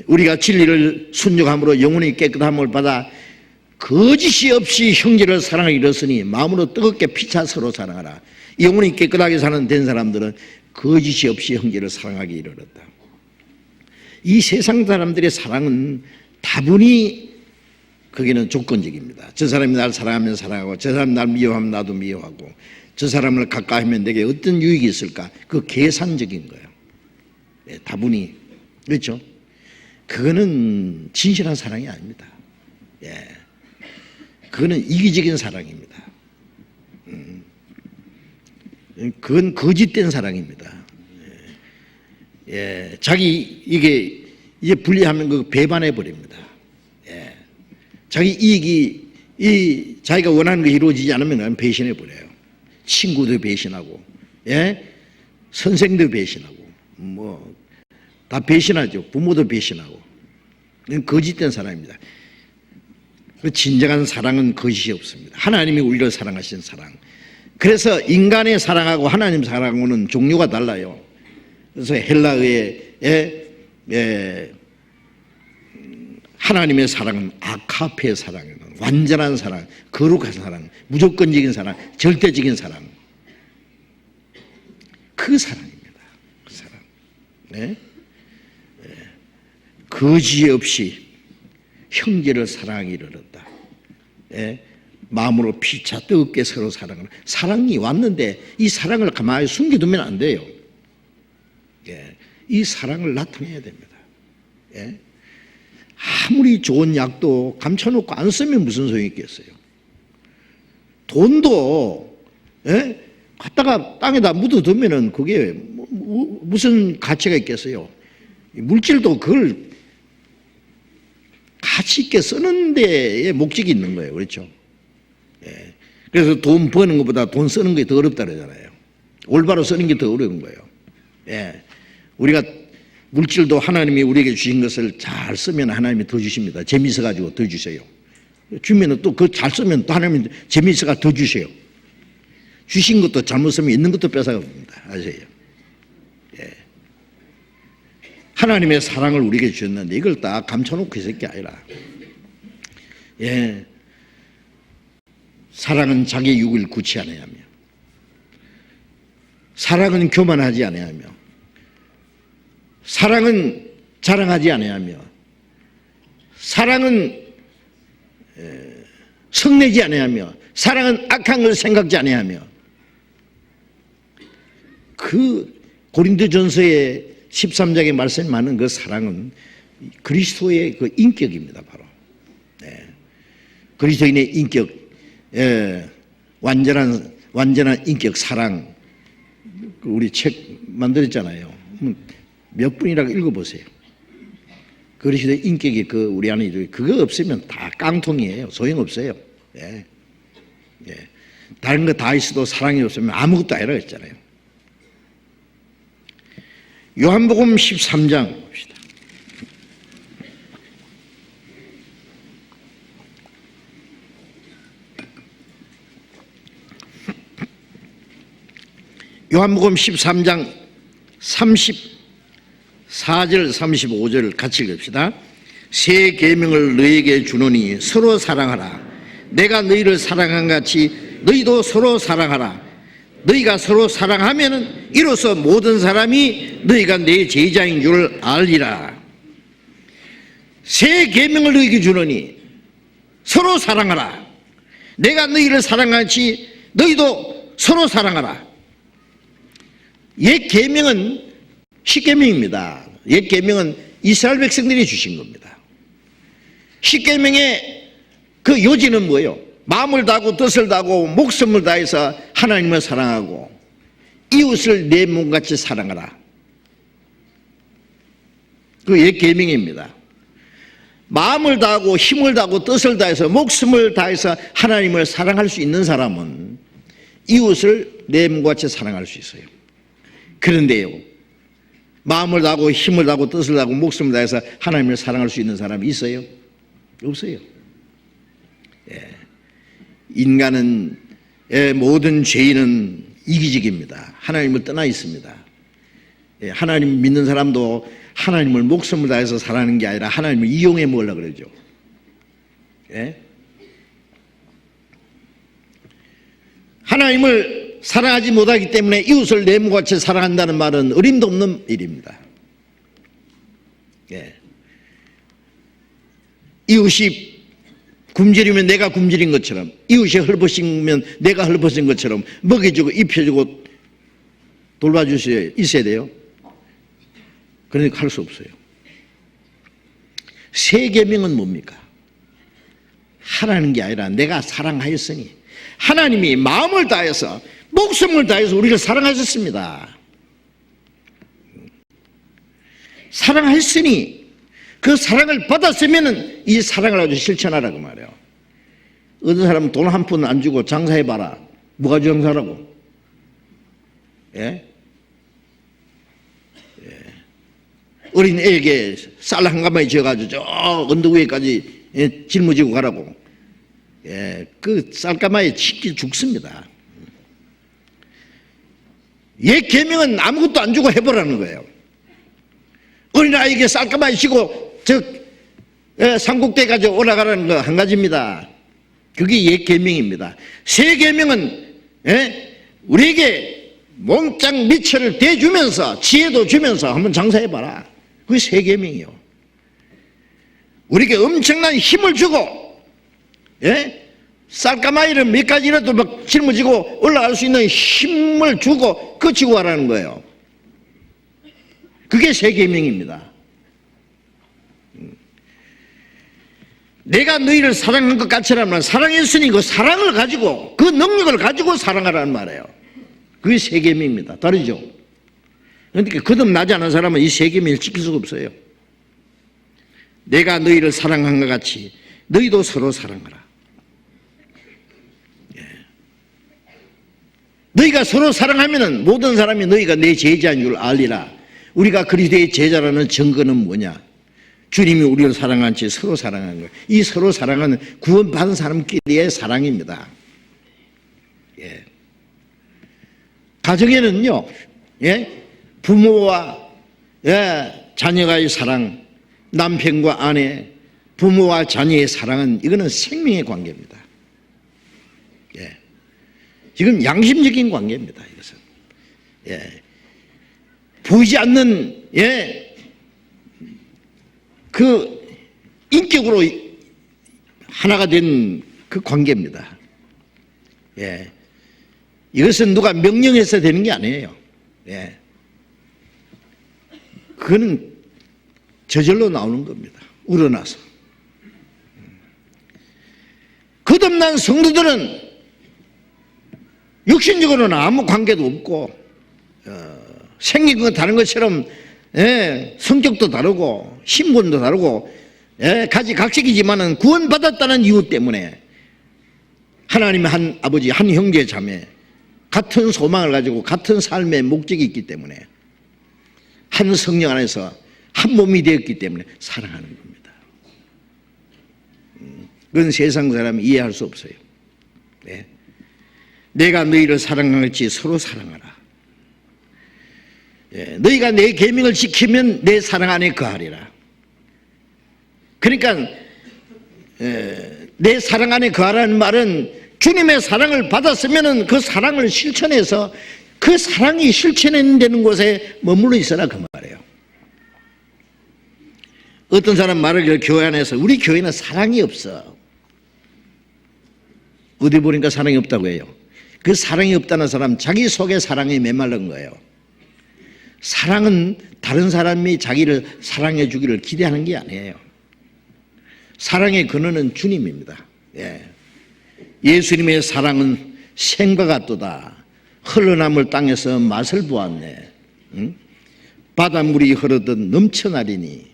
[SPEAKER 1] 우리가 진리를 순종함으로 영혼이 깨끗함을 받아 거짓이 없이 형제를 사랑을 이뤘으니 마음으로 뜨겁게 피차 서로 사랑하라. 영혼이 깨끗하게 사는 된 사람들은 거짓이 없이 형제를 사랑하기 이르렀다. 이 세상 사람들의 사랑은 다분히 거기는 조건적입니다. 저 사람이 날 사랑하면 사랑하고 저 사람이 날 미워하면 나도 미워하고 저 사람을 가까이하면 내게 어떤 유익이 있을까? 그 계산적인 거예요. 네, 다분히. 그렇죠? 그거는 진실한 사랑이 아닙니다. 예. 그거는 이기적인 사랑입니다. 그건 거짓된 사랑입니다. 예. 자기 이게 이제 분리하면 그 배반해 버립니다. 예. 자기 이익이 자기가 원하는 게 이루어지지 않으면 배신해 버려요. 친구도 배신하고, 예, 선생도 배신하고, 뭐 다 배신하죠. 부모도 배신하고. 이건 거짓된 사랑입니다. 진정한 사랑은 거짓이 없습니다. 하나님이 우리를 사랑하신 사랑. 그래서 인간의 사랑하고 하나님 사랑하고는 종류가 달라요. 그래서 헬라어의 하나님의 사랑은 아카페 사랑이에요. 완전한 사랑, 거룩한 사랑, 무조건적인 사랑, 절대적인 사랑. 그 사랑입니다. 그 사랑. 네? 거지 없이 형제를 사랑하기 이르렀다. 예? 마음으로 피차 뜨겁게 서로 사랑하는. 사랑이 왔는데 이 사랑을 가만히 숨겨두면 안 돼요. 예? 이 사랑을 나타내야 됩니다. 예? 아무리 좋은 약도 감춰놓고 안 쓰면 무슨 소용이 있겠어요. 돈도, 예? 갖다가 땅에다 묻어두면은 그게 무슨 가치가 있겠어요. 물질도 그걸 가치 있게 쓰는 데에 목적이 있는 거예요. 그렇죠? 예. 그래서 돈 버는 것보다 돈 쓰는 게 더 어렵다 그러잖아요. 올바로 쓰는 게 더 어려운 거예요. 예. 우리가 물질도 하나님이 우리에게 주신 것을 잘 쓰면 하나님이 더 주십니다. 재미있어가지고 더 주세요. 주면은 또 그 잘 쓰면 또 하나님이 재미있어가 더 주세요. 주신 것도 잘못 쓰면 있는 것도 뺏어갑니다. 아세요? 예. 하나님의 사랑을 우리에게 주셨는데 이걸 딱 감춰놓고 있을 게 아니라, 예, 사랑은 자기 육을 굳이 아니하며, 사랑은 교만하지 아니하며, 사랑은 자랑하지 아니하며, 사랑은 성내지 아니하며, 사랑은 악한 걸 생각지 아니하며. 그 고린도전서의 13장에 말씀이 많은 그 사랑은 그리스도의 그 인격입니다. 바로. 네. 그리스도인의 인격, 완전한 인격 사랑. 우리 책 만들었잖아요. 몇 분이라고 읽어보세요. 그리스도의 인격이 그 우리 안에 그거 없으면 다 깡통이에요. 소용없어요. 예. 예. 다른 거 다 있어도 사랑이 없으면 아무것도 아니라 했잖아요. 요한복음 13장 봅시다. 요한복음 13장 34절 35절 같이 읽읍시다. 새 계명을 너희에게 주노니 서로 사랑하라. 내가 너희를 사랑한 같이 너희도 서로 사랑하라. 너희가 서로 사랑하면 이로써 모든 사람이 너희가 내 제자인 줄 알리라. 새 계명을 너희에게 주노니 서로 사랑하라. 내가 너희를 사랑하지 너희도 서로 사랑하라. 옛 계명은 십계명입니다. 옛 계명은 이스라엘 백성들이 주신 겁니다. 십계명의 그 요지는 뭐예요? 마음을 다하고 뜻을 다하고 목숨을 다해서 하나님을 사랑하고 이웃을 내 몸같이 사랑하라. 그 옛 계명입니다. 마음을 다하고 힘을 다하고 뜻을 다해서 목숨을 다해서 하나님을 사랑할 수 있는 사람은 이웃을 내 몸같이 사랑할 수 있어요. 그런데요, 마음을 다하고 힘을 다하고 뜻을 다하고 목숨을 다해서 하나님을 사랑할 수 있는 사람이 있어요? 없어요. 인간은 모든 죄인은 이기적입니다. 하나님을 떠나 있습니다. 하나님 믿는 사람도 하나님을 목숨을 다해서 살아가는 게 아니라 하나님을 이용해 먹으려고 그러죠. 하나님을 사랑하지 못하기 때문에 이웃을 내 몸같이 사랑한다는 말은 어림도 없는 일입니다. 이웃이 굶주리면 내가 굶주린 것처럼, 이웃이 헐벗으면 내가 헐벗은 것처럼 먹여주고 입혀주고 돌봐줄 수 있어야 돼요. 그러니까 할 수 없어요. 세 계명은 뭡니까? 하라는 게 아니라 내가 사랑하였으니, 하나님이 마음을 다해서 목숨을 다해서 우리를 사랑하셨습니다. 사랑하였으니 그 사랑을 받았으면 이 사랑을 아주 실천하라고 말해요. 어떤 사람은 돈 한 푼 안 주고 장사해봐라. 뭐가 장사라고? 어린 애에게 쌀 한 가마에 지어가지고 저 언덕 위에까지 짊어지고 가라고. 그 쌀가마에 치기 죽습니다. 옛 계명은 아무것도 안 주고 해보라는 거예요. 어린아이에게 쌀가마에 치고 저 산꼭대기 가지고 올라가라는 거 한 가지입니다. 그게 옛 계명입니다. 새 계명은 우리에게 몽땅 미천을 대주면서 지혜도 주면서 한번 장사해봐라. 그게 새 계명이요. 우리에게 엄청난 힘을 주고 쌀가마이를 몇 가지라도 막 짊어지고 올라갈 수 있는 힘을 주고 거치고 가라는 거예요. 그게 새 계명입니다. 내가 너희를 사랑한 것 같이라면 사랑했으니 그 사랑을 가지고 그 능력을 가지고 사랑하라는 말이에요. 그게 새 계명입니다. 다르죠? 그러니까 거듭나지 않은 사람은 이 새 계명을 지킬 수가 없어요. 내가 너희를 사랑한 것 같이 너희도 서로 사랑하라. 너희가 서로 사랑하면은 모든 사람이 너희가 내 제자인 줄 알리라. 우리가 그리스도의 제자라는 증거는 뭐냐? 주님이 우리를 사랑한 채 서로 사랑하는 거예요. 이 서로 사랑은 구원받은 사람끼리의 사랑입니다. 가정에는요, 부모와 자녀가의 사랑, 남편과 아내, 부모와 자녀의 사랑은 이거는 생명의 관계입니다. 지금 양심적인 관계입니다. 이것은 보이지 않는 그 인격으로 하나가 된 그 관계입니다. 이것은 누가 명령해서 되는 게 아니에요. 그거는 저절로 나오는 겁니다. 우러나서. 거듭난 성도들은 육신적으로는 아무 관계도 없고 생긴 건 다른 것처럼 성격도 다르고 신분도 다르고 가지각색이지만은 구원받았다는 이유 때문에 하나님의 한 아버지, 한 형제 자매, 같은 소망을 가지고 같은 삶의 목적이 있기 때문에 한 성령 안에서 한 몸이 되었기 때문에 사랑하는 겁니다. 그건 세상 사람이 이해할 수 없어요. 내가 너희를 사랑한 것이 서로 사랑하라. 너희가 내 계명을 지키면 내 사랑 안에 거하리라. 그러니까 내 사랑 안에 거하라는 말은 주님의 사랑을 받았으면 그 사랑을 실천해서 그 사랑이 실천되는 곳에 머물러 있어라 그 말이에요. 어떤 사람 말을 교회 안에서 우리 교회는 사랑이 없어. 어디 보니까 사랑이 없다고 해요. 그 사랑이 없다는 사람 자기 속에 사랑이 메말른 거예요. 사랑은 다른 사람이 자기를 사랑해 주기를 기대하는 게 아니에요. 사랑의 근원은 주님입니다. 예수님의 사랑은 생과 같도다. 흘러남을 땅에서 맛을 보았네. 바닷물이 흐르듯 넘쳐나리니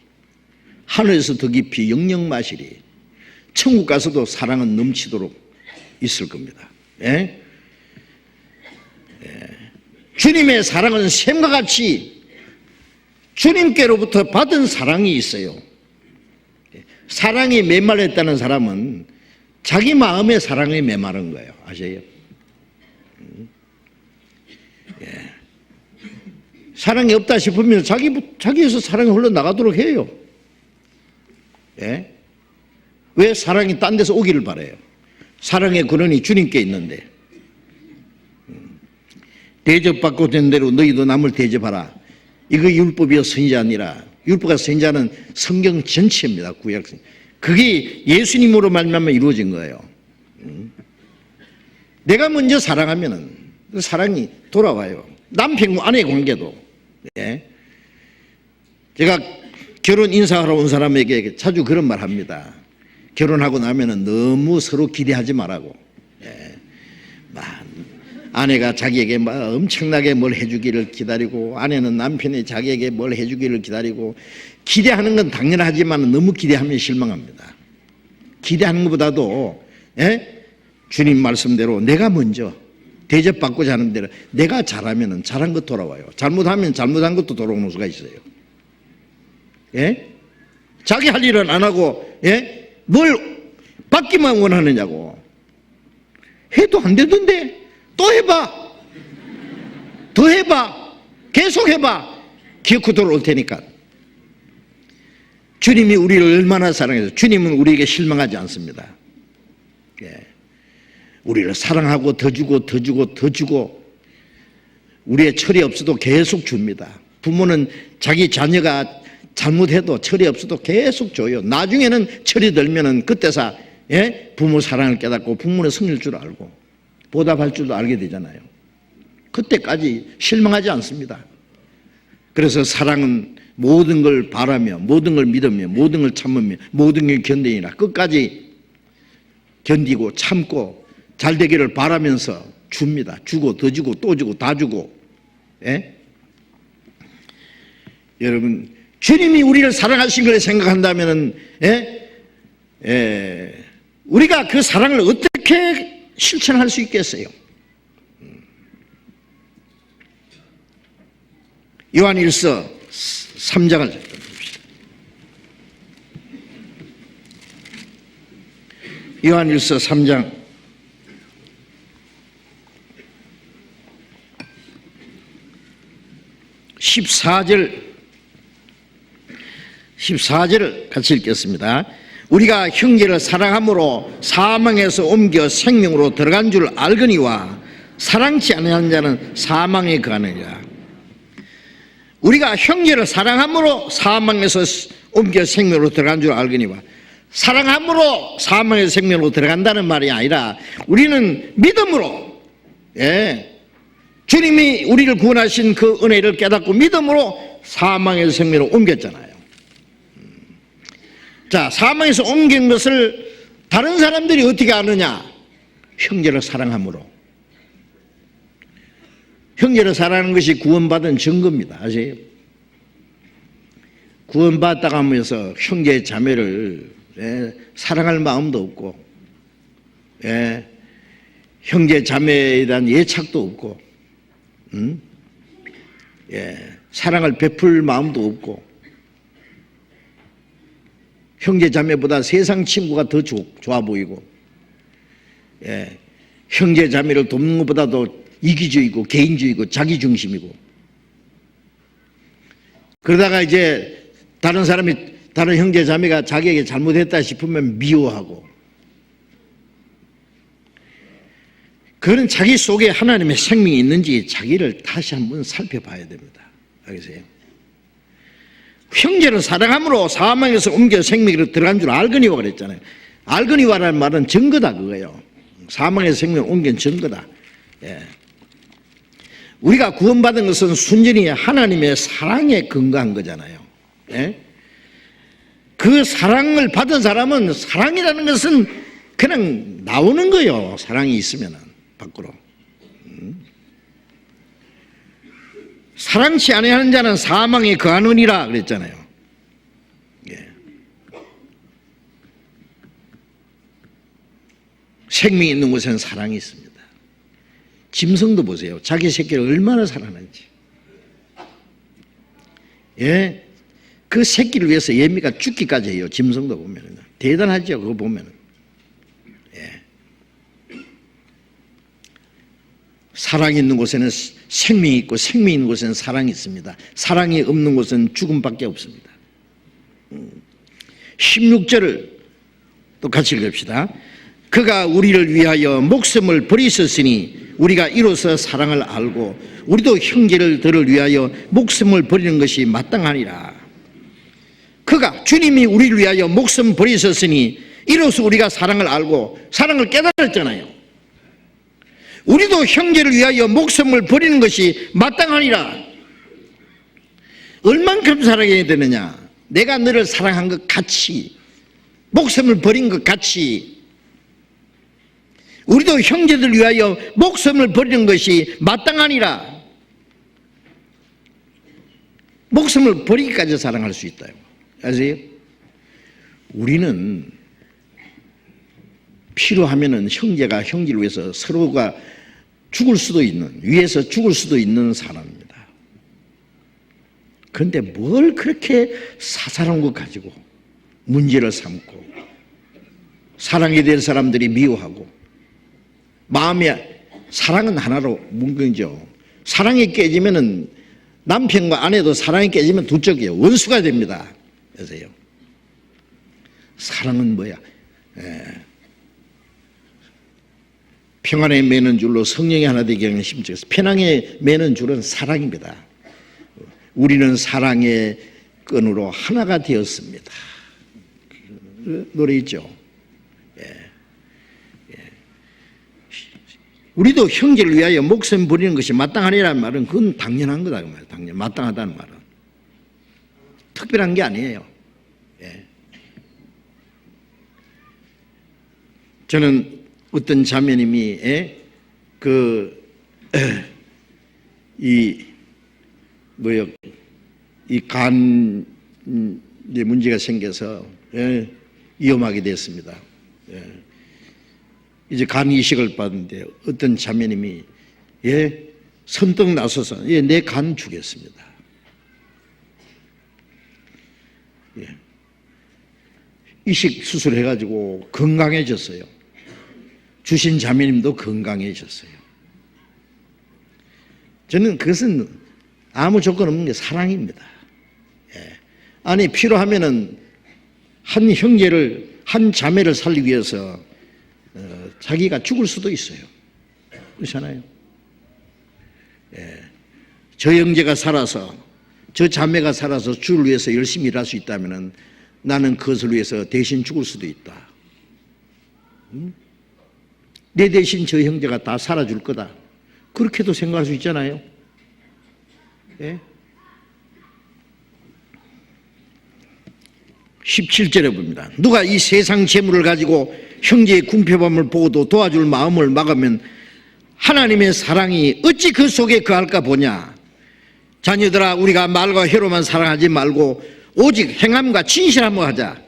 [SPEAKER 1] 하늘에서 더 깊이 영영 마시리. 천국 가서도 사랑은 넘치도록 있을 겁니다. 주님의 사랑은 샘과 같이 주님께로부터 받은 사랑이 있어요. 사랑이 메말랐다는 사람은 자기 마음의 사랑에 메마른 거예요. 아세요? 예. 사랑이 없다 싶으면 자기에서 사랑이 흘러나가도록 해요. 예? 왜 사랑이 딴 데서 오기를 바라요? 사랑의 근원이 주님께 있는데. 대접받고 된 대로 너희도 남을 대접하라. 이거 율법이요 선지자 아니라, 율법과 선지자는 성경 전체입니다. 구약. 그게 예수님으로 말미암아 이루어진 거예요. 내가 먼저 사랑하면은 그 사랑이 돌아와요. 남편과 아내 관계도. 예. 제가 결혼 인사하러 온 사람에게 자주 그런 말 합니다. 결혼하고 나면은 너무 서로 기대하지 말라고. 예. 아내가 자기에게 엄청나게 뭘 해주기를 기다리고, 아내는 남편이 자기에게 뭘 해주기를 기다리고, 기대하는 건 당연하지만 너무 기대하면 실망합니다. 기대하는 것보다도, 예? 주님 말씀대로 내가 먼저 대접받고자 하는 대로 내가 잘하면 잘한 것 돌아와요. 잘못하면 잘못한 것도 돌아오는 수가 있어요. 예? 자기 할 일은 안 하고, 예? 뭘 받기만 원하느냐고. 해도 안 되던데 또 해봐, 더 해봐, 계속 해봐. 기어코 돌아올 테니까. 주님이 우리를 얼마나 사랑해서, 주님은 우리에게 실망하지 않습니다. 예. 우리를 사랑하고 더 주고 더 주고 더 주고, 우리의 철이 없어도 계속 줍니다. 부모는 자기 자녀가 잘못해도 철이 없어도 계속 줘요. 나중에는 철이 들면은 그때서, 예? 부모 사랑을 깨닫고 부모는 성일 줄 알고 보답할 줄도 알게 되잖아요. 그때까지 실망하지 않습니다. 그래서 사랑은 모든 걸 바라며, 모든 걸 믿으며, 모든 걸 참으며, 모든 걸 견디니라. 끝까지 견디고 참고 잘 되기를 바라면서 줍니다. 주고 더 주고 또 주고 다 주고. 예? 여러분, 주님이 우리를 사랑하신 걸 생각한다면은, 우리가 그 사랑을 어떻게 실천할 수 있겠어요? 요한일서 3장을 봅시다. 요한일서 3장 14절을 같이 읽겠습니다. 우리가 형제를 사랑함으로 사망에서 옮겨 생명으로 들어간 줄 알거니와 사랑치 아니하는 자는 사망에 거하느니라. 우리가 형제를 사랑함으로 사망에서 옮겨 생명으로 들어간 줄 알거니와, 사랑함으로 사망에서 생명으로 들어간다는 말이 아니라 우리는 믿음으로, 주님이 우리를 구원하신 그 은혜를 깨닫고 믿음으로 사망에서 생명으로 옮겼잖아요. 자, 사망에서 옮긴 것을 다른 사람들이 어떻게 아느냐? 형제를 사랑함으로. 형제를 사랑하는 것이 구원받은 증거입니다. 아세요? 구원받다가 하면서 형제 자매를 사랑할 마음도 없고, 형제 자매에 대한 예착도 없고, 사랑을 베풀 마음도 없고, 형제 자매보다 세상 친구가 더 좋아 보이고, 형제 자매를 돕는 것보다도 이기주의고 개인주의고 자기중심이고, 그러다가 이제 다른 형제 자매가 자기에게 잘못했다 싶으면 미워하고, 그런 자기 속에 하나님의 생명이 있는지 자기를 다시 한번 살펴봐야 됩니다. 알겠어요? 형제를 사랑함으로 사망에서 옮겨 생명으로 들어간 줄 알거니와 그랬잖아요. 알거니와라는 말은 증거다 그거예요. 사망에서 생명을 옮긴 증거다. 우리가 구원받은 것은 순전히 하나님의 사랑에 근거한 거잖아요. 그 사랑을 받은 사람은, 사랑이라는 것은 그냥 나오는 거예요. 사랑이 있으면 밖으로. 사랑치 아니하는 자는 사망에 거하느니라 그랬잖아요. 생명이 있는 곳에는 사랑이 있습니다. 짐승도 보세요. 자기 새끼를 얼마나 사랑하는지. 그 새끼를 위해서 예미가 죽기까지 해요. 짐승도 보면 대단하죠. 그거 보면. 사랑이 있는 곳에는 생명이 있고 생명이 있는 곳에는 사랑이 있습니다. 사랑이 없는 곳은 죽음밖에 없습니다. 16절을 또 같이 읽읍시다. 그가 우리를 위하여 목숨을 버리셨으니 우리가 이로써 사랑을 알고 우리도 형제들을 위하여 목숨을 버리는 것이 마땅하니라. 그가 주님이 우리를 위하여 목숨 버리셨으니 이로써 우리가 사랑을 알고 사랑을 깨달았잖아요. 우리도 형제를 위하여 목숨을 버리는 것이 마땅하니라. 얼만큼 사랑해야 되느냐? 내가 너를 사랑한 것 같이, 목숨을 버린 것 같이 우리도 형제들 위하여 목숨을 버리는 것이 마땅하니라. 목숨을 버리기까지 사랑할 수 있다. 아세요? 우리는 필요하면은 형제가 형제를 위해서 서로가 죽을 수도 있는, 위해서 죽을 수도 있는 사람입니다. 그런데 뭘 그렇게 사사로운 것 가지고 문제를 삼고 사랑에 대한 사람들이 미워하고 마음에 사랑은 하나로 묶이죠. 사랑이 깨지면은 남편과 아내도 사랑이 깨지면 두 쪽이에요. 원수가 됩니다. 그래서요. 사랑은 뭐야? 평안에 매는 줄로 성령이 하나 되게 하는 심적에서 평안에 매는 줄은 사랑입니다. 우리는 사랑의 끈으로 하나가 되었습니다. 노래 있죠. 우리도 형제를 위하여 목숨 버리는 것이 마땅하리라는 말은 그건 당연한 거다 그 말이에요. 당연 마땅하다는 말은 특별한 게 아니에요. 저는 어떤 자매님이 이 간 문제가 생겨서 위험하게 됐습니다. 이제 간 이식을 받는데 어떤 자매님이 선뜻 나서서 내 간 주겠습니다. 이식 수술해가지고 건강해졌어요. 주신 자매님도 건강해졌어요. 저는 그것은 아무 조건 없는 게 사랑입니다. 아니 필요하면은 한 형제를 한 자매를 살리기 위해서 자기가 죽을 수도 있어요. 그렇잖아요. 저 형제가 살아서 저 자매가 살아서 주를 위해서 열심히 일할 수 있다면은 나는 그것을 위해서 대신 죽을 수도 있다. 내 대신 저 형제가 다 살아줄 거다. 그렇게도 생각할 수 있잖아요. 17절에 봅니다. 누가 이 세상 재물을 가지고 형제의 궁핍함을 보고도 도와줄 마음을 막으면 하나님의 사랑이 어찌 그 속에 거할까 보냐. 자녀들아, 우리가 말과 혀로만 사랑하지 말고 오직 행함과 진실함을 하자.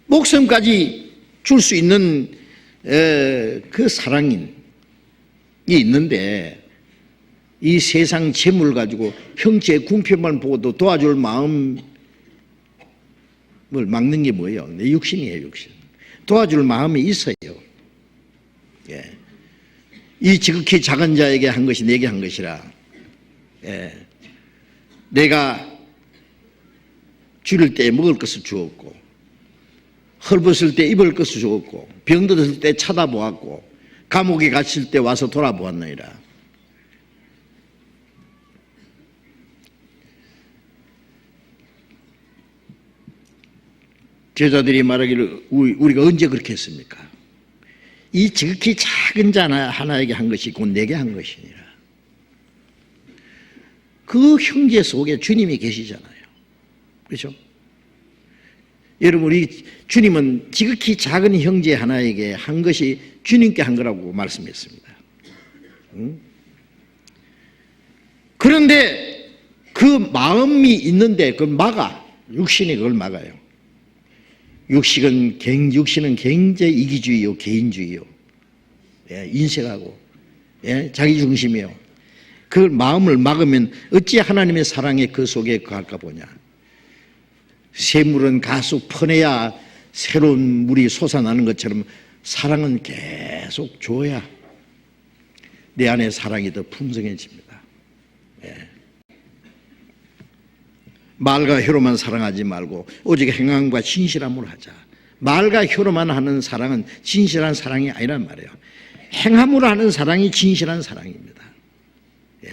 [SPEAKER 1] 목숨까지 줄 수 있는 그 사랑이 있는데 이 세상 재물 가지고 형제의 궁핍만 보고도 도와줄 마음을 막는 게 뭐예요? 내 육신이에요, 육신. 도와줄 마음이 있어요. 이 지극히 작은 자에게 한 것이 내게 한 것이라. 내가 줄일 때 먹을 것을 주었고 헐벗을 때 입을 것을 주었고 병들었을 때 찾아보았고 감옥에 갇힐 때 와서 돌아보았느니라. 제자들이 말하기를 우리가 언제 그렇게 했습니까? 이 지극히 작은 자 하나에게 한 것이 곧 내게 한 것이니라. 그 형제 속에 주님이 계시잖아요. 그렇죠? 여러분, 우리 주님은 지극히 작은 형제 하나에게 한 것이 주님께 한 거라고 말씀했습니다. 그런데 그 마음이 있는데 그걸 막아. 육신이 그걸 막아요. 육신은 굉장히 이기주의요, 개인주의요, 인색하고 자기중심이요. 그 마음을 막으면 어찌 하나님의 사랑에 그 속에 거할까 보냐. 샘물은 가수 퍼내야 새로운 물이 솟아나는 것처럼 사랑은 계속 줘야 내 안에 사랑이 더 풍성해집니다. 예. 말과 혀로만 사랑하지 말고 오직 행함과 진실함으로 하자. 말과 혀로만 하는 사랑은 진실한 사랑이 아니란 말이에요. 행함으로 하는 사랑이 진실한 사랑입니다. 예.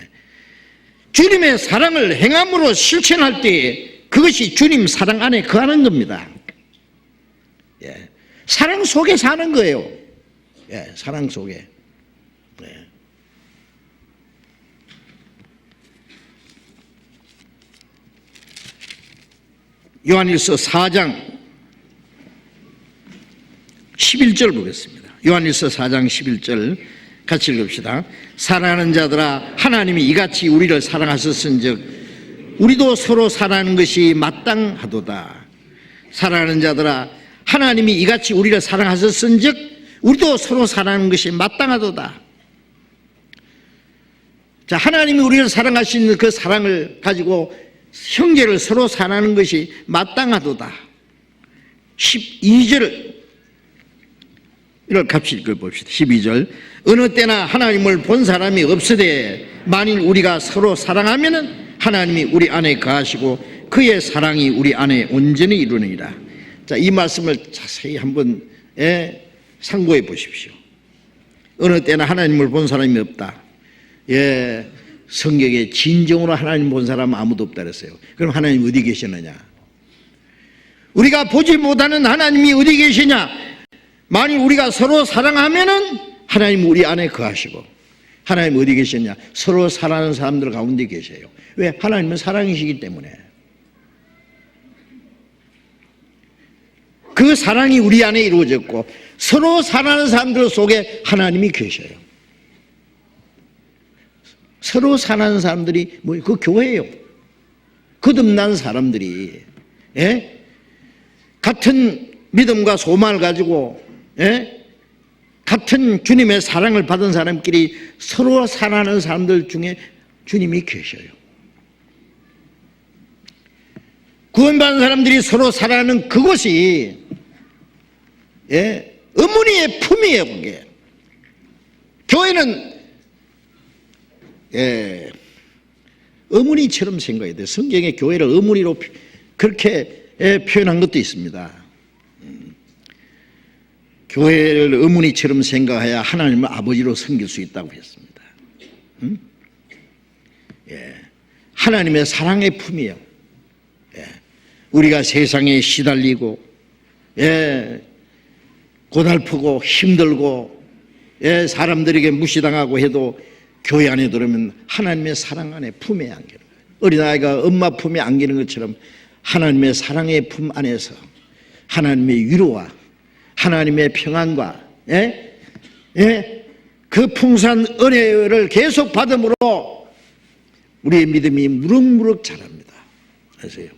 [SPEAKER 1] 주님의 사랑을 행함으로 실천할 때 그것이 주님 사랑 안에 거하는 겁니다. 예. 사랑 속에 사는 거예요. 예. 사랑 속에. 예. 요한일서 4장 11절 보겠습니다. 요한일서 4장 11절 같이 읽읍시다. 사랑하는 자들아, 하나님이 이같이 우리를 사랑하셨은즉 우리도 서로 사랑하는 것이 마땅하도다. 사랑하는 자들아, 하나님이 이같이 우리를 사랑하셨은즉 우리도 서로 사랑하는 것이 마땅하도다. 자, 하나님이 우리를 사랑하시는 그 사랑을 가지고 형제를 서로 사랑하는 것이 마땅하도다. 12절 이걸 같이 읽어봅시다. 12절 어느 때나 하나님을 본 사람이 없으되 만일 우리가 서로 사랑하면은 하나님이 우리 안에 거하시고 그의 사랑이 우리 안에 온전히 이루느니라. 자, 이 말씀을 자세히 한번 상고해 보십시오. 어느 때나 하나님을 본 사람이 없다. 예, 성경에 진정으로 하나님 본 사람은 아무도 없다 그랬어요. 그럼 하나님 어디 계시느냐? 우리가 보지 못하는 하나님이 어디 계시냐? 만일 우리가 서로 사랑하면은 하나님 우리 안에 거하시고, 하나님 어디 계시냐? 서로 사랑하는 사람들 가운데 계세요. 왜? 하나님은 사랑이시기 때문에. 그 사랑이 우리 안에 이루어졌고 서로 사랑하는 사람들 속에 하나님이 계셔요. 서로 사랑하는 사람들이 그 교회예요. 거듭난 사람들이, 예? 같은 믿음과 소망을 가지고, 예? 같은 주님의 사랑을 받은 사람끼리 서로 사랑하는 사람들 중에 주님이 계셔요. 구원받은 사람들이 서로 사랑하는 그것이, 예? 어머니의 품이에요. 그게 교회는, 예, 어머니처럼 생각해야 돼요. 성경에 교회를 어머니로 그렇게 표현한 것도 있습니다. 교회를 어머니처럼 생각해야 하나님을 아버지로 섬길 수 있다고 했습니다. 예, 하나님의 사랑의 품이에요. 예, 우리가 세상에 시달리고, 예, 고달프고 힘들고, 예, 사람들에게 무시당하고 해도 교회 안에 들어오면 하나님의 사랑 안에 품에 안기는 거예요. 어린아이가 엄마 품에 안기는 것처럼 하나님의 사랑의 품 안에서 하나님의 위로와 하나님의 평안과, 예? 예? 그 풍성한 은혜를 계속 받음으로 우리의 믿음이 무럭무럭 자랍니다. 아세요?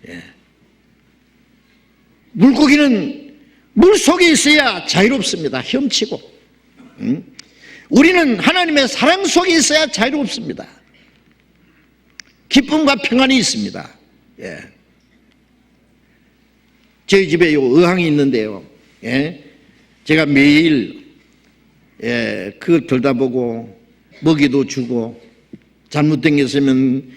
[SPEAKER 1] 예. 물고기는 물 속에 있어야 자유롭습니다. 헤엄치고. 우리는 하나님의 사랑 속에 있어야 자유롭습니다. 기쁨과 평안이 있습니다. 예. 저희 집에 의왕이 있는데요. 예. 제가 매일, 예, 그걸 들다보고 먹이도 주고 잘못된 게 있으면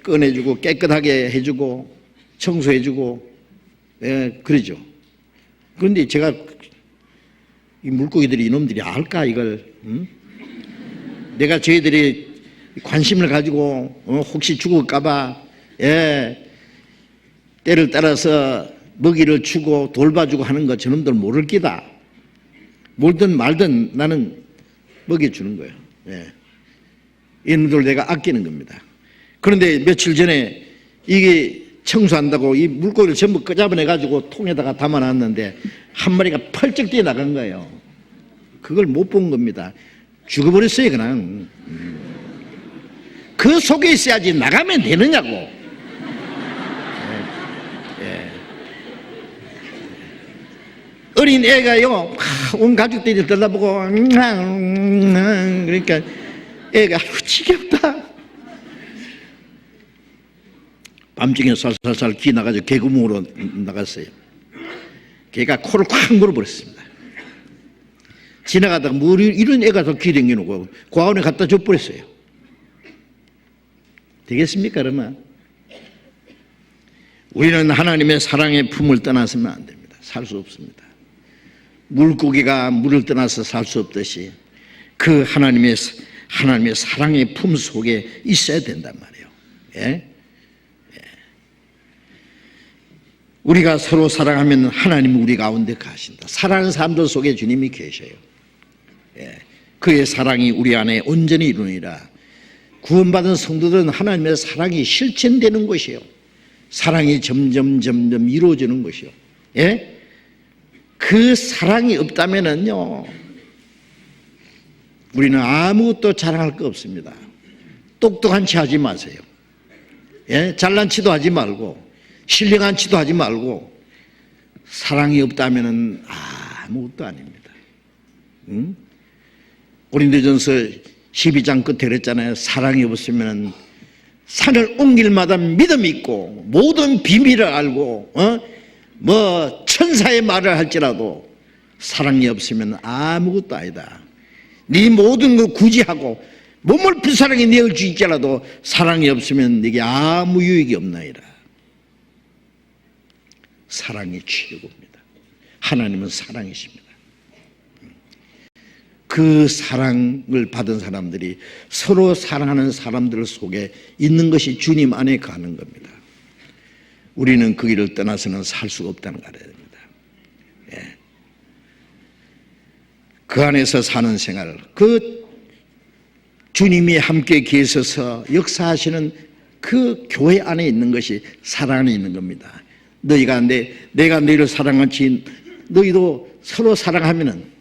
[SPEAKER 1] 꺼내주고 깨끗하게 해주고 청소해주고, 예, 그러죠. 그런데 제가 이 물고기들이 이놈들이 알까 이걸, 내가 저희들이 관심을 가지고 혹시 죽을까봐, 예, 때를 따라서 먹이를 주고 돌봐주고 하는 거 저놈들 모를 끼다. 몰든 말든 나는 먹여주는 거예요. 예. 이놈들 내가 아끼는 겁니다. 그런데 며칠 전에 이게 청소한다고 이 물고기를 전부 끄잡아내가지고 통에다가 담아놨는데 한 마리가 펄쩍 뛰어 나간 거예요. 그걸 못 본 겁니다. 죽어버렸어요 그냥. 그 속에 있어야지 나가면 되느냐고. 예. 어린 애가요 온 가족들이 들다보고 그러니까 애가 지겹다. 밤중에 살살살 기 나가지고 개구멍으로 나갔어요. 개가 코를 콱 물어버렸습니다. 지나가다가 뭐 이런 애가 더 기 댕기놓고 고아원에 갖다 줘버렸어요. 되겠습니까 그러면? 우리는 하나님의 사랑의 품을 떠나서는 안 됩니다. 살 수 없습니다. 물고기가 물을 떠나서 살 수 없듯이 그 하나님의 사랑의 품 속에 있어야 된단 말이에요. 예? 우리가 서로 사랑하면 하나님은 우리 가운데 가신다. 사랑하는 사람들 속에 주님이 계셔요. 예. 그의 사랑이 우리 안에 온전히 이루니라. 구원받은 성도들은 하나님의 사랑이 실천되는 것이에요. 사랑이 점점 이루어지는 것이요. 예? 그 사랑이 없다면은요, 우리는 아무것도 자랑할 거 없습니다. 똑똑한 체 하지 마세요. 예? 잘난 체도 하지 말고, 신령한 체도 하지 말고, 사랑이 없다면은 아무것도 아닙니다. 응? 고린도전서 12장 끝에 그랬잖아요. 사랑이 없으면 산을 옮길 길마다 믿음이 있고 모든 비밀을 알고 뭐 천사의 말을 할지라도 사랑이 없으면 아무것도 아니다. 네 모든 걸 구제하고 몸을 불사랑에 내어주지라도 사랑이 없으면 네게 아무 유익이 없나이다. 사랑이 최고입니다. 하나님은 사랑이십니다. 그 사랑을 받은 사람들이 서로 사랑하는 사람들 속에 있는 것이 주님 안에 가는 겁니다. 우리는 그 길을 떠나서는 살 수가 없다는 걸 알아야 됩니다. 예. 그 안에서 사는 생활, 그 주님이 함께 계셔서 역사하시는 그 교회 안에 있는 것이 사랑 안에 있는 겁니다. 내가 너희를 사랑하지 너희도 서로 사랑하면은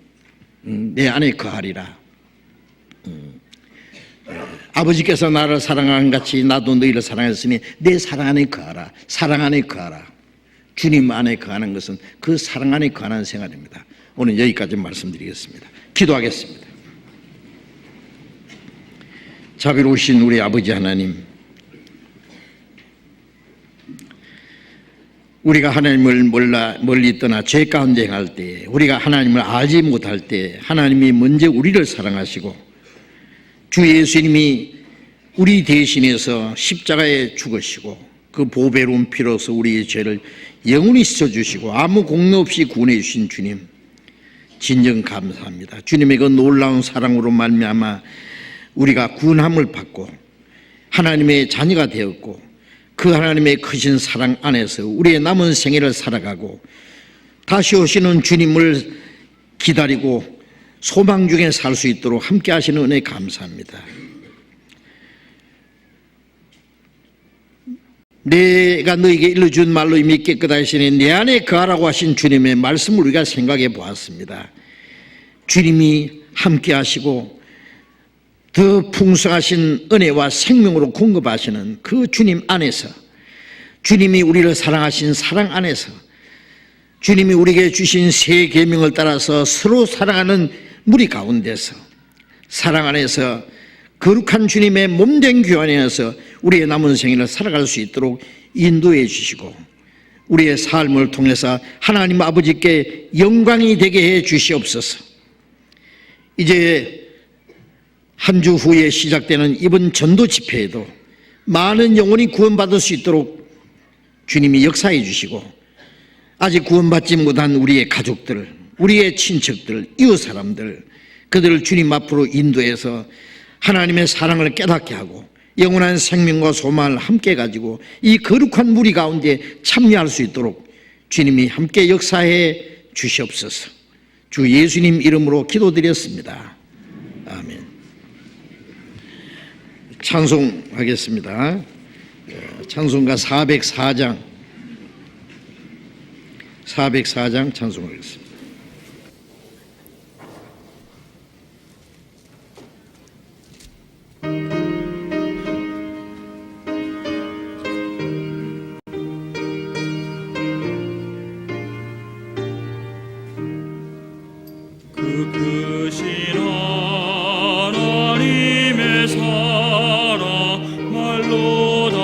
[SPEAKER 1] 내 안에 거하리라. 아버지께서 나를 사랑한 같이 나도 너희를 사랑했으니 내 사랑 안에 거하라. 사랑 안에 거하라. 주님 안에 거하는 것은 그 사랑 안에 거하는 생활입니다. 오늘 여기까지 말씀드리겠습니다. 기도하겠습니다. 자비로우신 우리 아버지 하나님, 우리가 하나님을 멀리 떠나 죄 가운데 행할 때, 우리가 하나님을 알지 못할 때 하나님이 먼저 우리를 사랑하시고 주 예수님이 우리 대신해서 십자가에 죽으시고 그 보배로운 피로서 우리의 죄를 영원히 씻어주시고 아무 공로 없이 구원해 주신 주님, 진정 감사합니다. 주님의 그 놀라운 사랑으로 말미암아 우리가 구원함을 받고 하나님의 자녀가 되었고 그 하나님의 크신 사랑 안에서 우리의 남은 생애를 살아가고 다시 오시는 주님을 기다리고 소망 중에 살 수 있도록 함께 하시는 은혜 감사합니다. 내가 너에게 일러준 말로 이미 깨끗하시니 내 안에 거하라고 하신 주님의 말씀을 우리가 생각해 보았습니다. 주님이 함께 하시고 더 풍성하신 은혜와 생명으로 공급하시는 그 주님 안에서, 주님이 우리를 사랑하신 사랑 안에서, 주님이 우리에게 주신 새 계명을 따라서 서로 사랑하는 무리 가운데서, 사랑 안에서 거룩한 주님의 몸된 교회 안에서 우리의 남은 생애를 살아갈 수 있도록 인도해 주시고 우리의 삶을 통해서 하나님 아버지께 영광이 되게 해 주시옵소서. 이제 한 주 후에 시작되는 이번 전도 집회에도 많은 영혼이 구원받을 수 있도록 주님이 역사해 주시고 아직 구원받지 못한 우리의 가족들, 우리의 친척들, 이웃 사람들, 그들을 주님 앞으로 인도해서 하나님의 사랑을 깨닫게 하고 영원한 생명과 소망을 함께 가지고 이 거룩한 무리 가운데 참여할 수 있도록 주님이 함께 역사해 주시옵소서. 주 예수님 이름으로 기도드렸습니다. 아멘. 찬송하겠습니다. 찬송가 404장 찬송하겠습니다.
[SPEAKER 2] 그 크신 하나님의 사랑 말로 다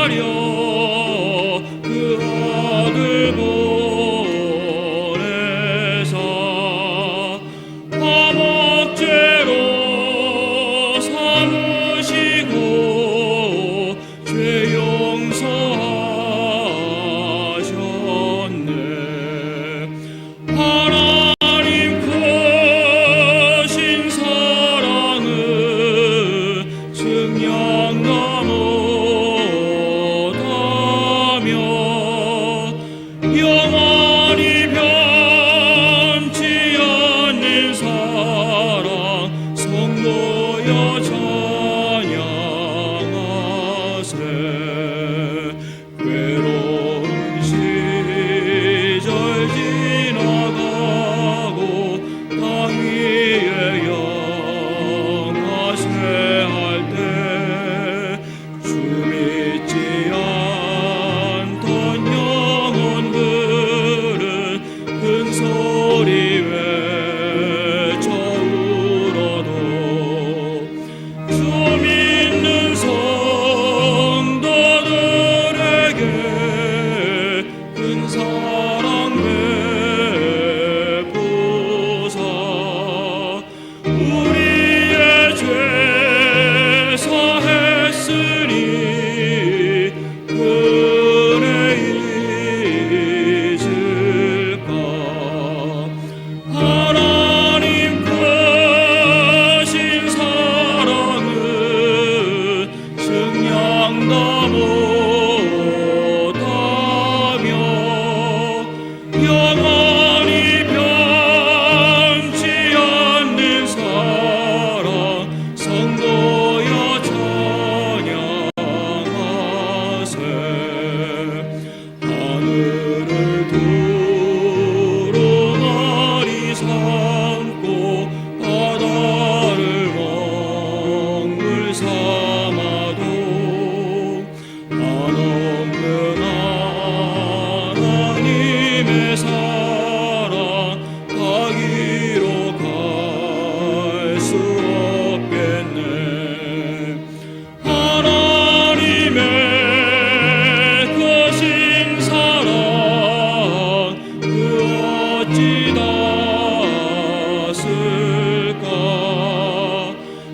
[SPEAKER 2] 구하려 그 아들 보내사 화목제로 삼으시고 죄 용서하셨네. 하나님 크신 사랑을 증량나 못하며 영원히 변치 않는 사랑 성도여 찬양하세. 괴로운 시절 지나가고 땅 위에 영하세 할 때 주 믿지 않던 영혼들은 큰 소리 외쳐 울어도 주 믿는 성도들에게 큰 사랑 베푸사 우리의 죄 사했으니 은혜 잊을까. 하나님 크신 사랑은 증량다 못하며 영원히 변치 않는 사랑 성도여 찬양하세. 하늘을 두루마리 삼고 바다를 먹물 삼아도 한없는 하나님의 사랑 가기로 갈 수 없겠네. 하나님의 크신 사랑 그 어찌 닿았을까.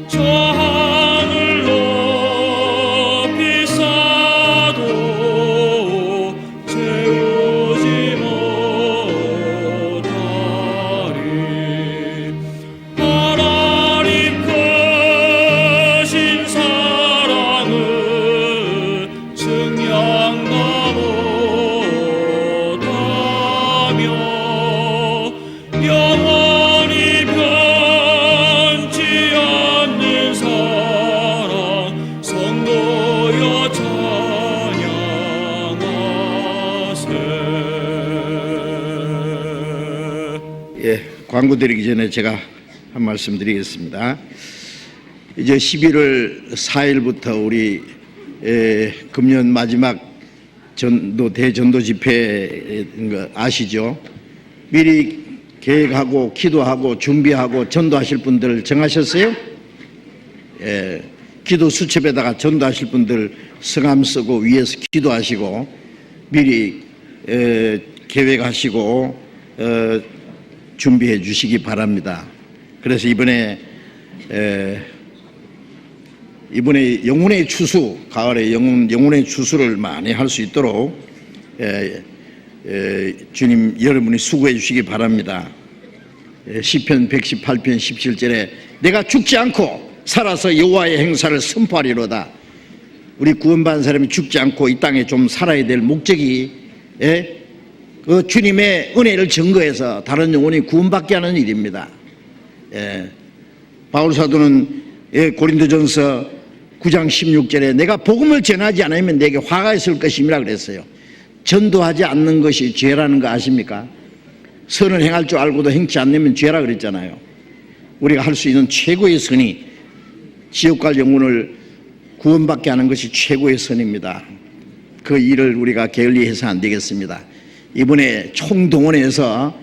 [SPEAKER 2] 저 하늘 높이 쌓아도 채우지 못하리. 하나님 크신 사랑을 증량다 못하며 영원히 변치 않는 사랑 성도여 찬양하세.
[SPEAKER 1] 예, 광고 드리기 전에 제가 한 말씀 드리겠습니다. 이제 11월 4일부터 우리 금년 마지막 대전도 집회인 거 아시죠? 미리 계획하고 기도하고 준비하고 전도하실 분들 정하셨어요? 예, 기도 수첩에다가 전도하실 분들 성함 쓰고 위에서 기도하시고 미리 계획하시고 준비해 주시기 바랍니다. 그래서 이번에 영혼의 추수, 가을에 영혼의 추수를 많이 할 수 있도록 주님 여러분이 수고해 주시기 바랍니다. 시편 118편 17절에 내가 죽지 않고 살아서 여호와의 행사를 선포하리로다. 우리 구원받은 사람이 죽지 않고 이 땅에 좀 살아야 될 목적이 그 주님의 은혜를 증거해서 다른 영혼이 구원받게 하는 일입니다. 바울 사도는 고린도전서 9장 16절에 내가 복음을 전하지 않으면 내게 화가 있을 것임이라 그랬어요. 전도하지 않는 것이 죄라는 거 아십니까? 선을 행할 줄 알고도 행치 않으면 죄라 그랬잖아요. 우리가 할 수 있는 최고의 선이 지옥 갈 영혼을 구원받게 하는 것이 최고의 선입니다. 그 일을 우리가 게을리해서 안 되겠습니다. 이번에 총동원해서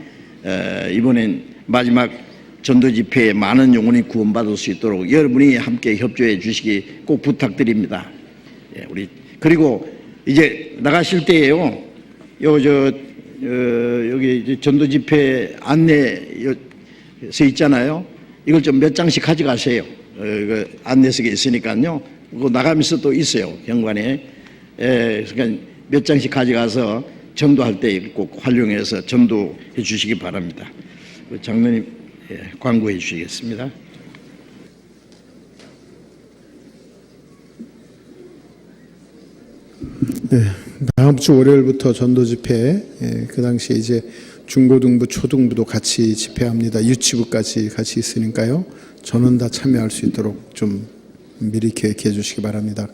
[SPEAKER 1] 이번엔 마지막 전도 집회에 많은 영혼이 구원받을 수 있도록 여러분이 함께 협조해 주시기 꼭 부탁드립니다. 예, 그리고 이제 나가실 때에요. 여기 전도 집회 안내 서 있잖아요. 이걸 좀 몇 장씩 가져가세요. 안내석에 있으니까요. 그거 나가면서 또 있어요. 경관에. 그러니까 몇 장씩 가져가서 전도할 때 꼭 활용해서 전도해 주시기 바랍니다. 장로님 광고해 주시겠습니다.
[SPEAKER 3] 네, 다음 주 월요일부터 전도 집회, 그 당시에 이제 중고등부, 초등부도 같이 집회합니다. 유치부까지 같이 있으니까요. 전원 다 참여할 수 있도록 좀 미리 계획해 주시기 바랍니다.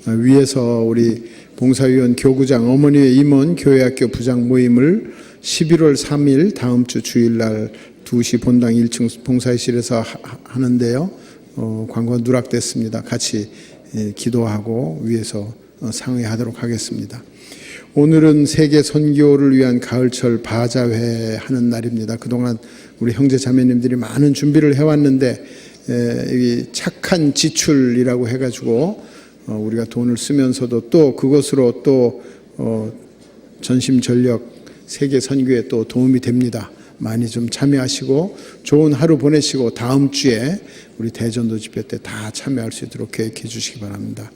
[SPEAKER 3] 위에서 우리 봉사위원 교구장 어머니의 임원 교회학교 부장 모임을 11월 3일 다음 주 주일날 2시 본당 1층 봉사실에서 하는데요. 광고가 누락됐습니다. 같이 기도하고 위에서 상의하도록 하겠습니다. 오늘은 세계 선교를 위한 가을철 바자회 하는 날입니다. 그동안 우리 형제 자매님들이 많은 준비를 해왔는데 이 착한 지출이라고 해가지고 우리가 돈을 쓰면서도 또 그것으로 또 전심전력 세계 선교에 또 도움이 됩니다. 많이 좀 참여하시고 좋은 하루 보내시고 다음 주에 우리 대전도 집회 때 다 참여할 수 있도록 계획해 주시기 바랍니다.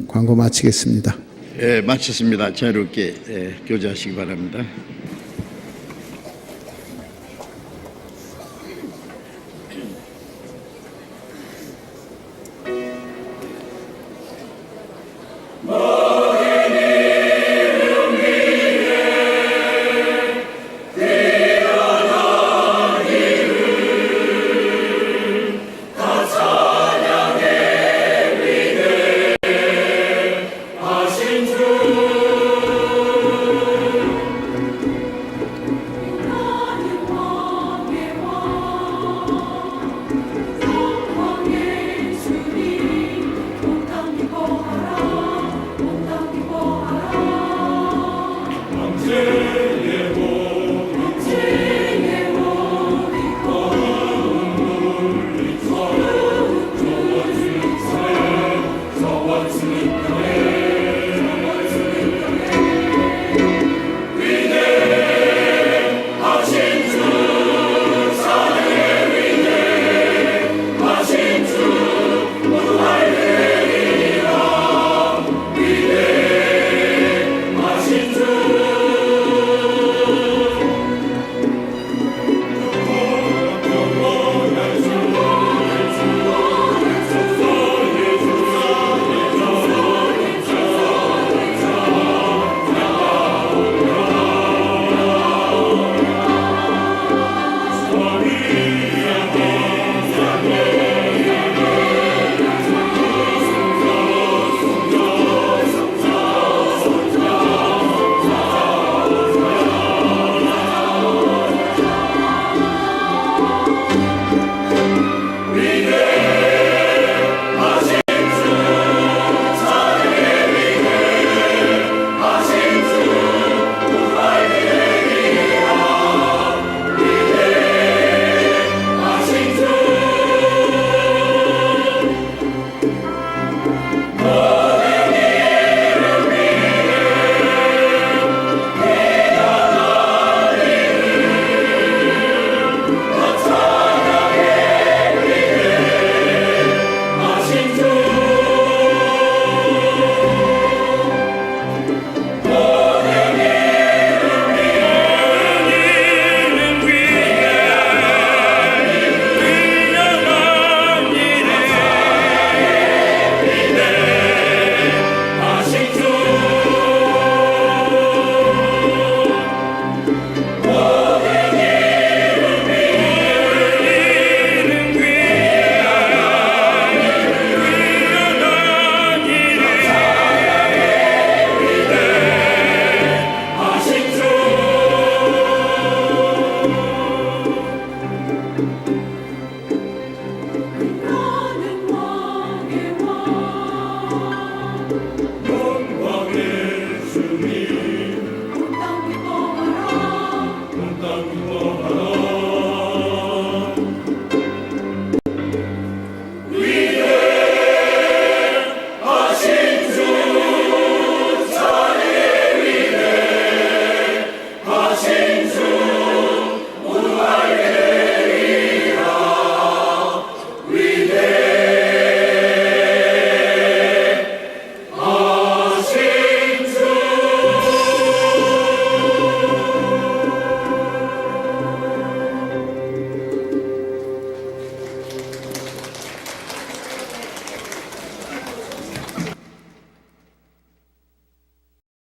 [SPEAKER 3] 광고 마치겠습니다.
[SPEAKER 1] 예, 마쳤습니다. 자유롭게 교제하시기 바랍니다.
[SPEAKER 2] What's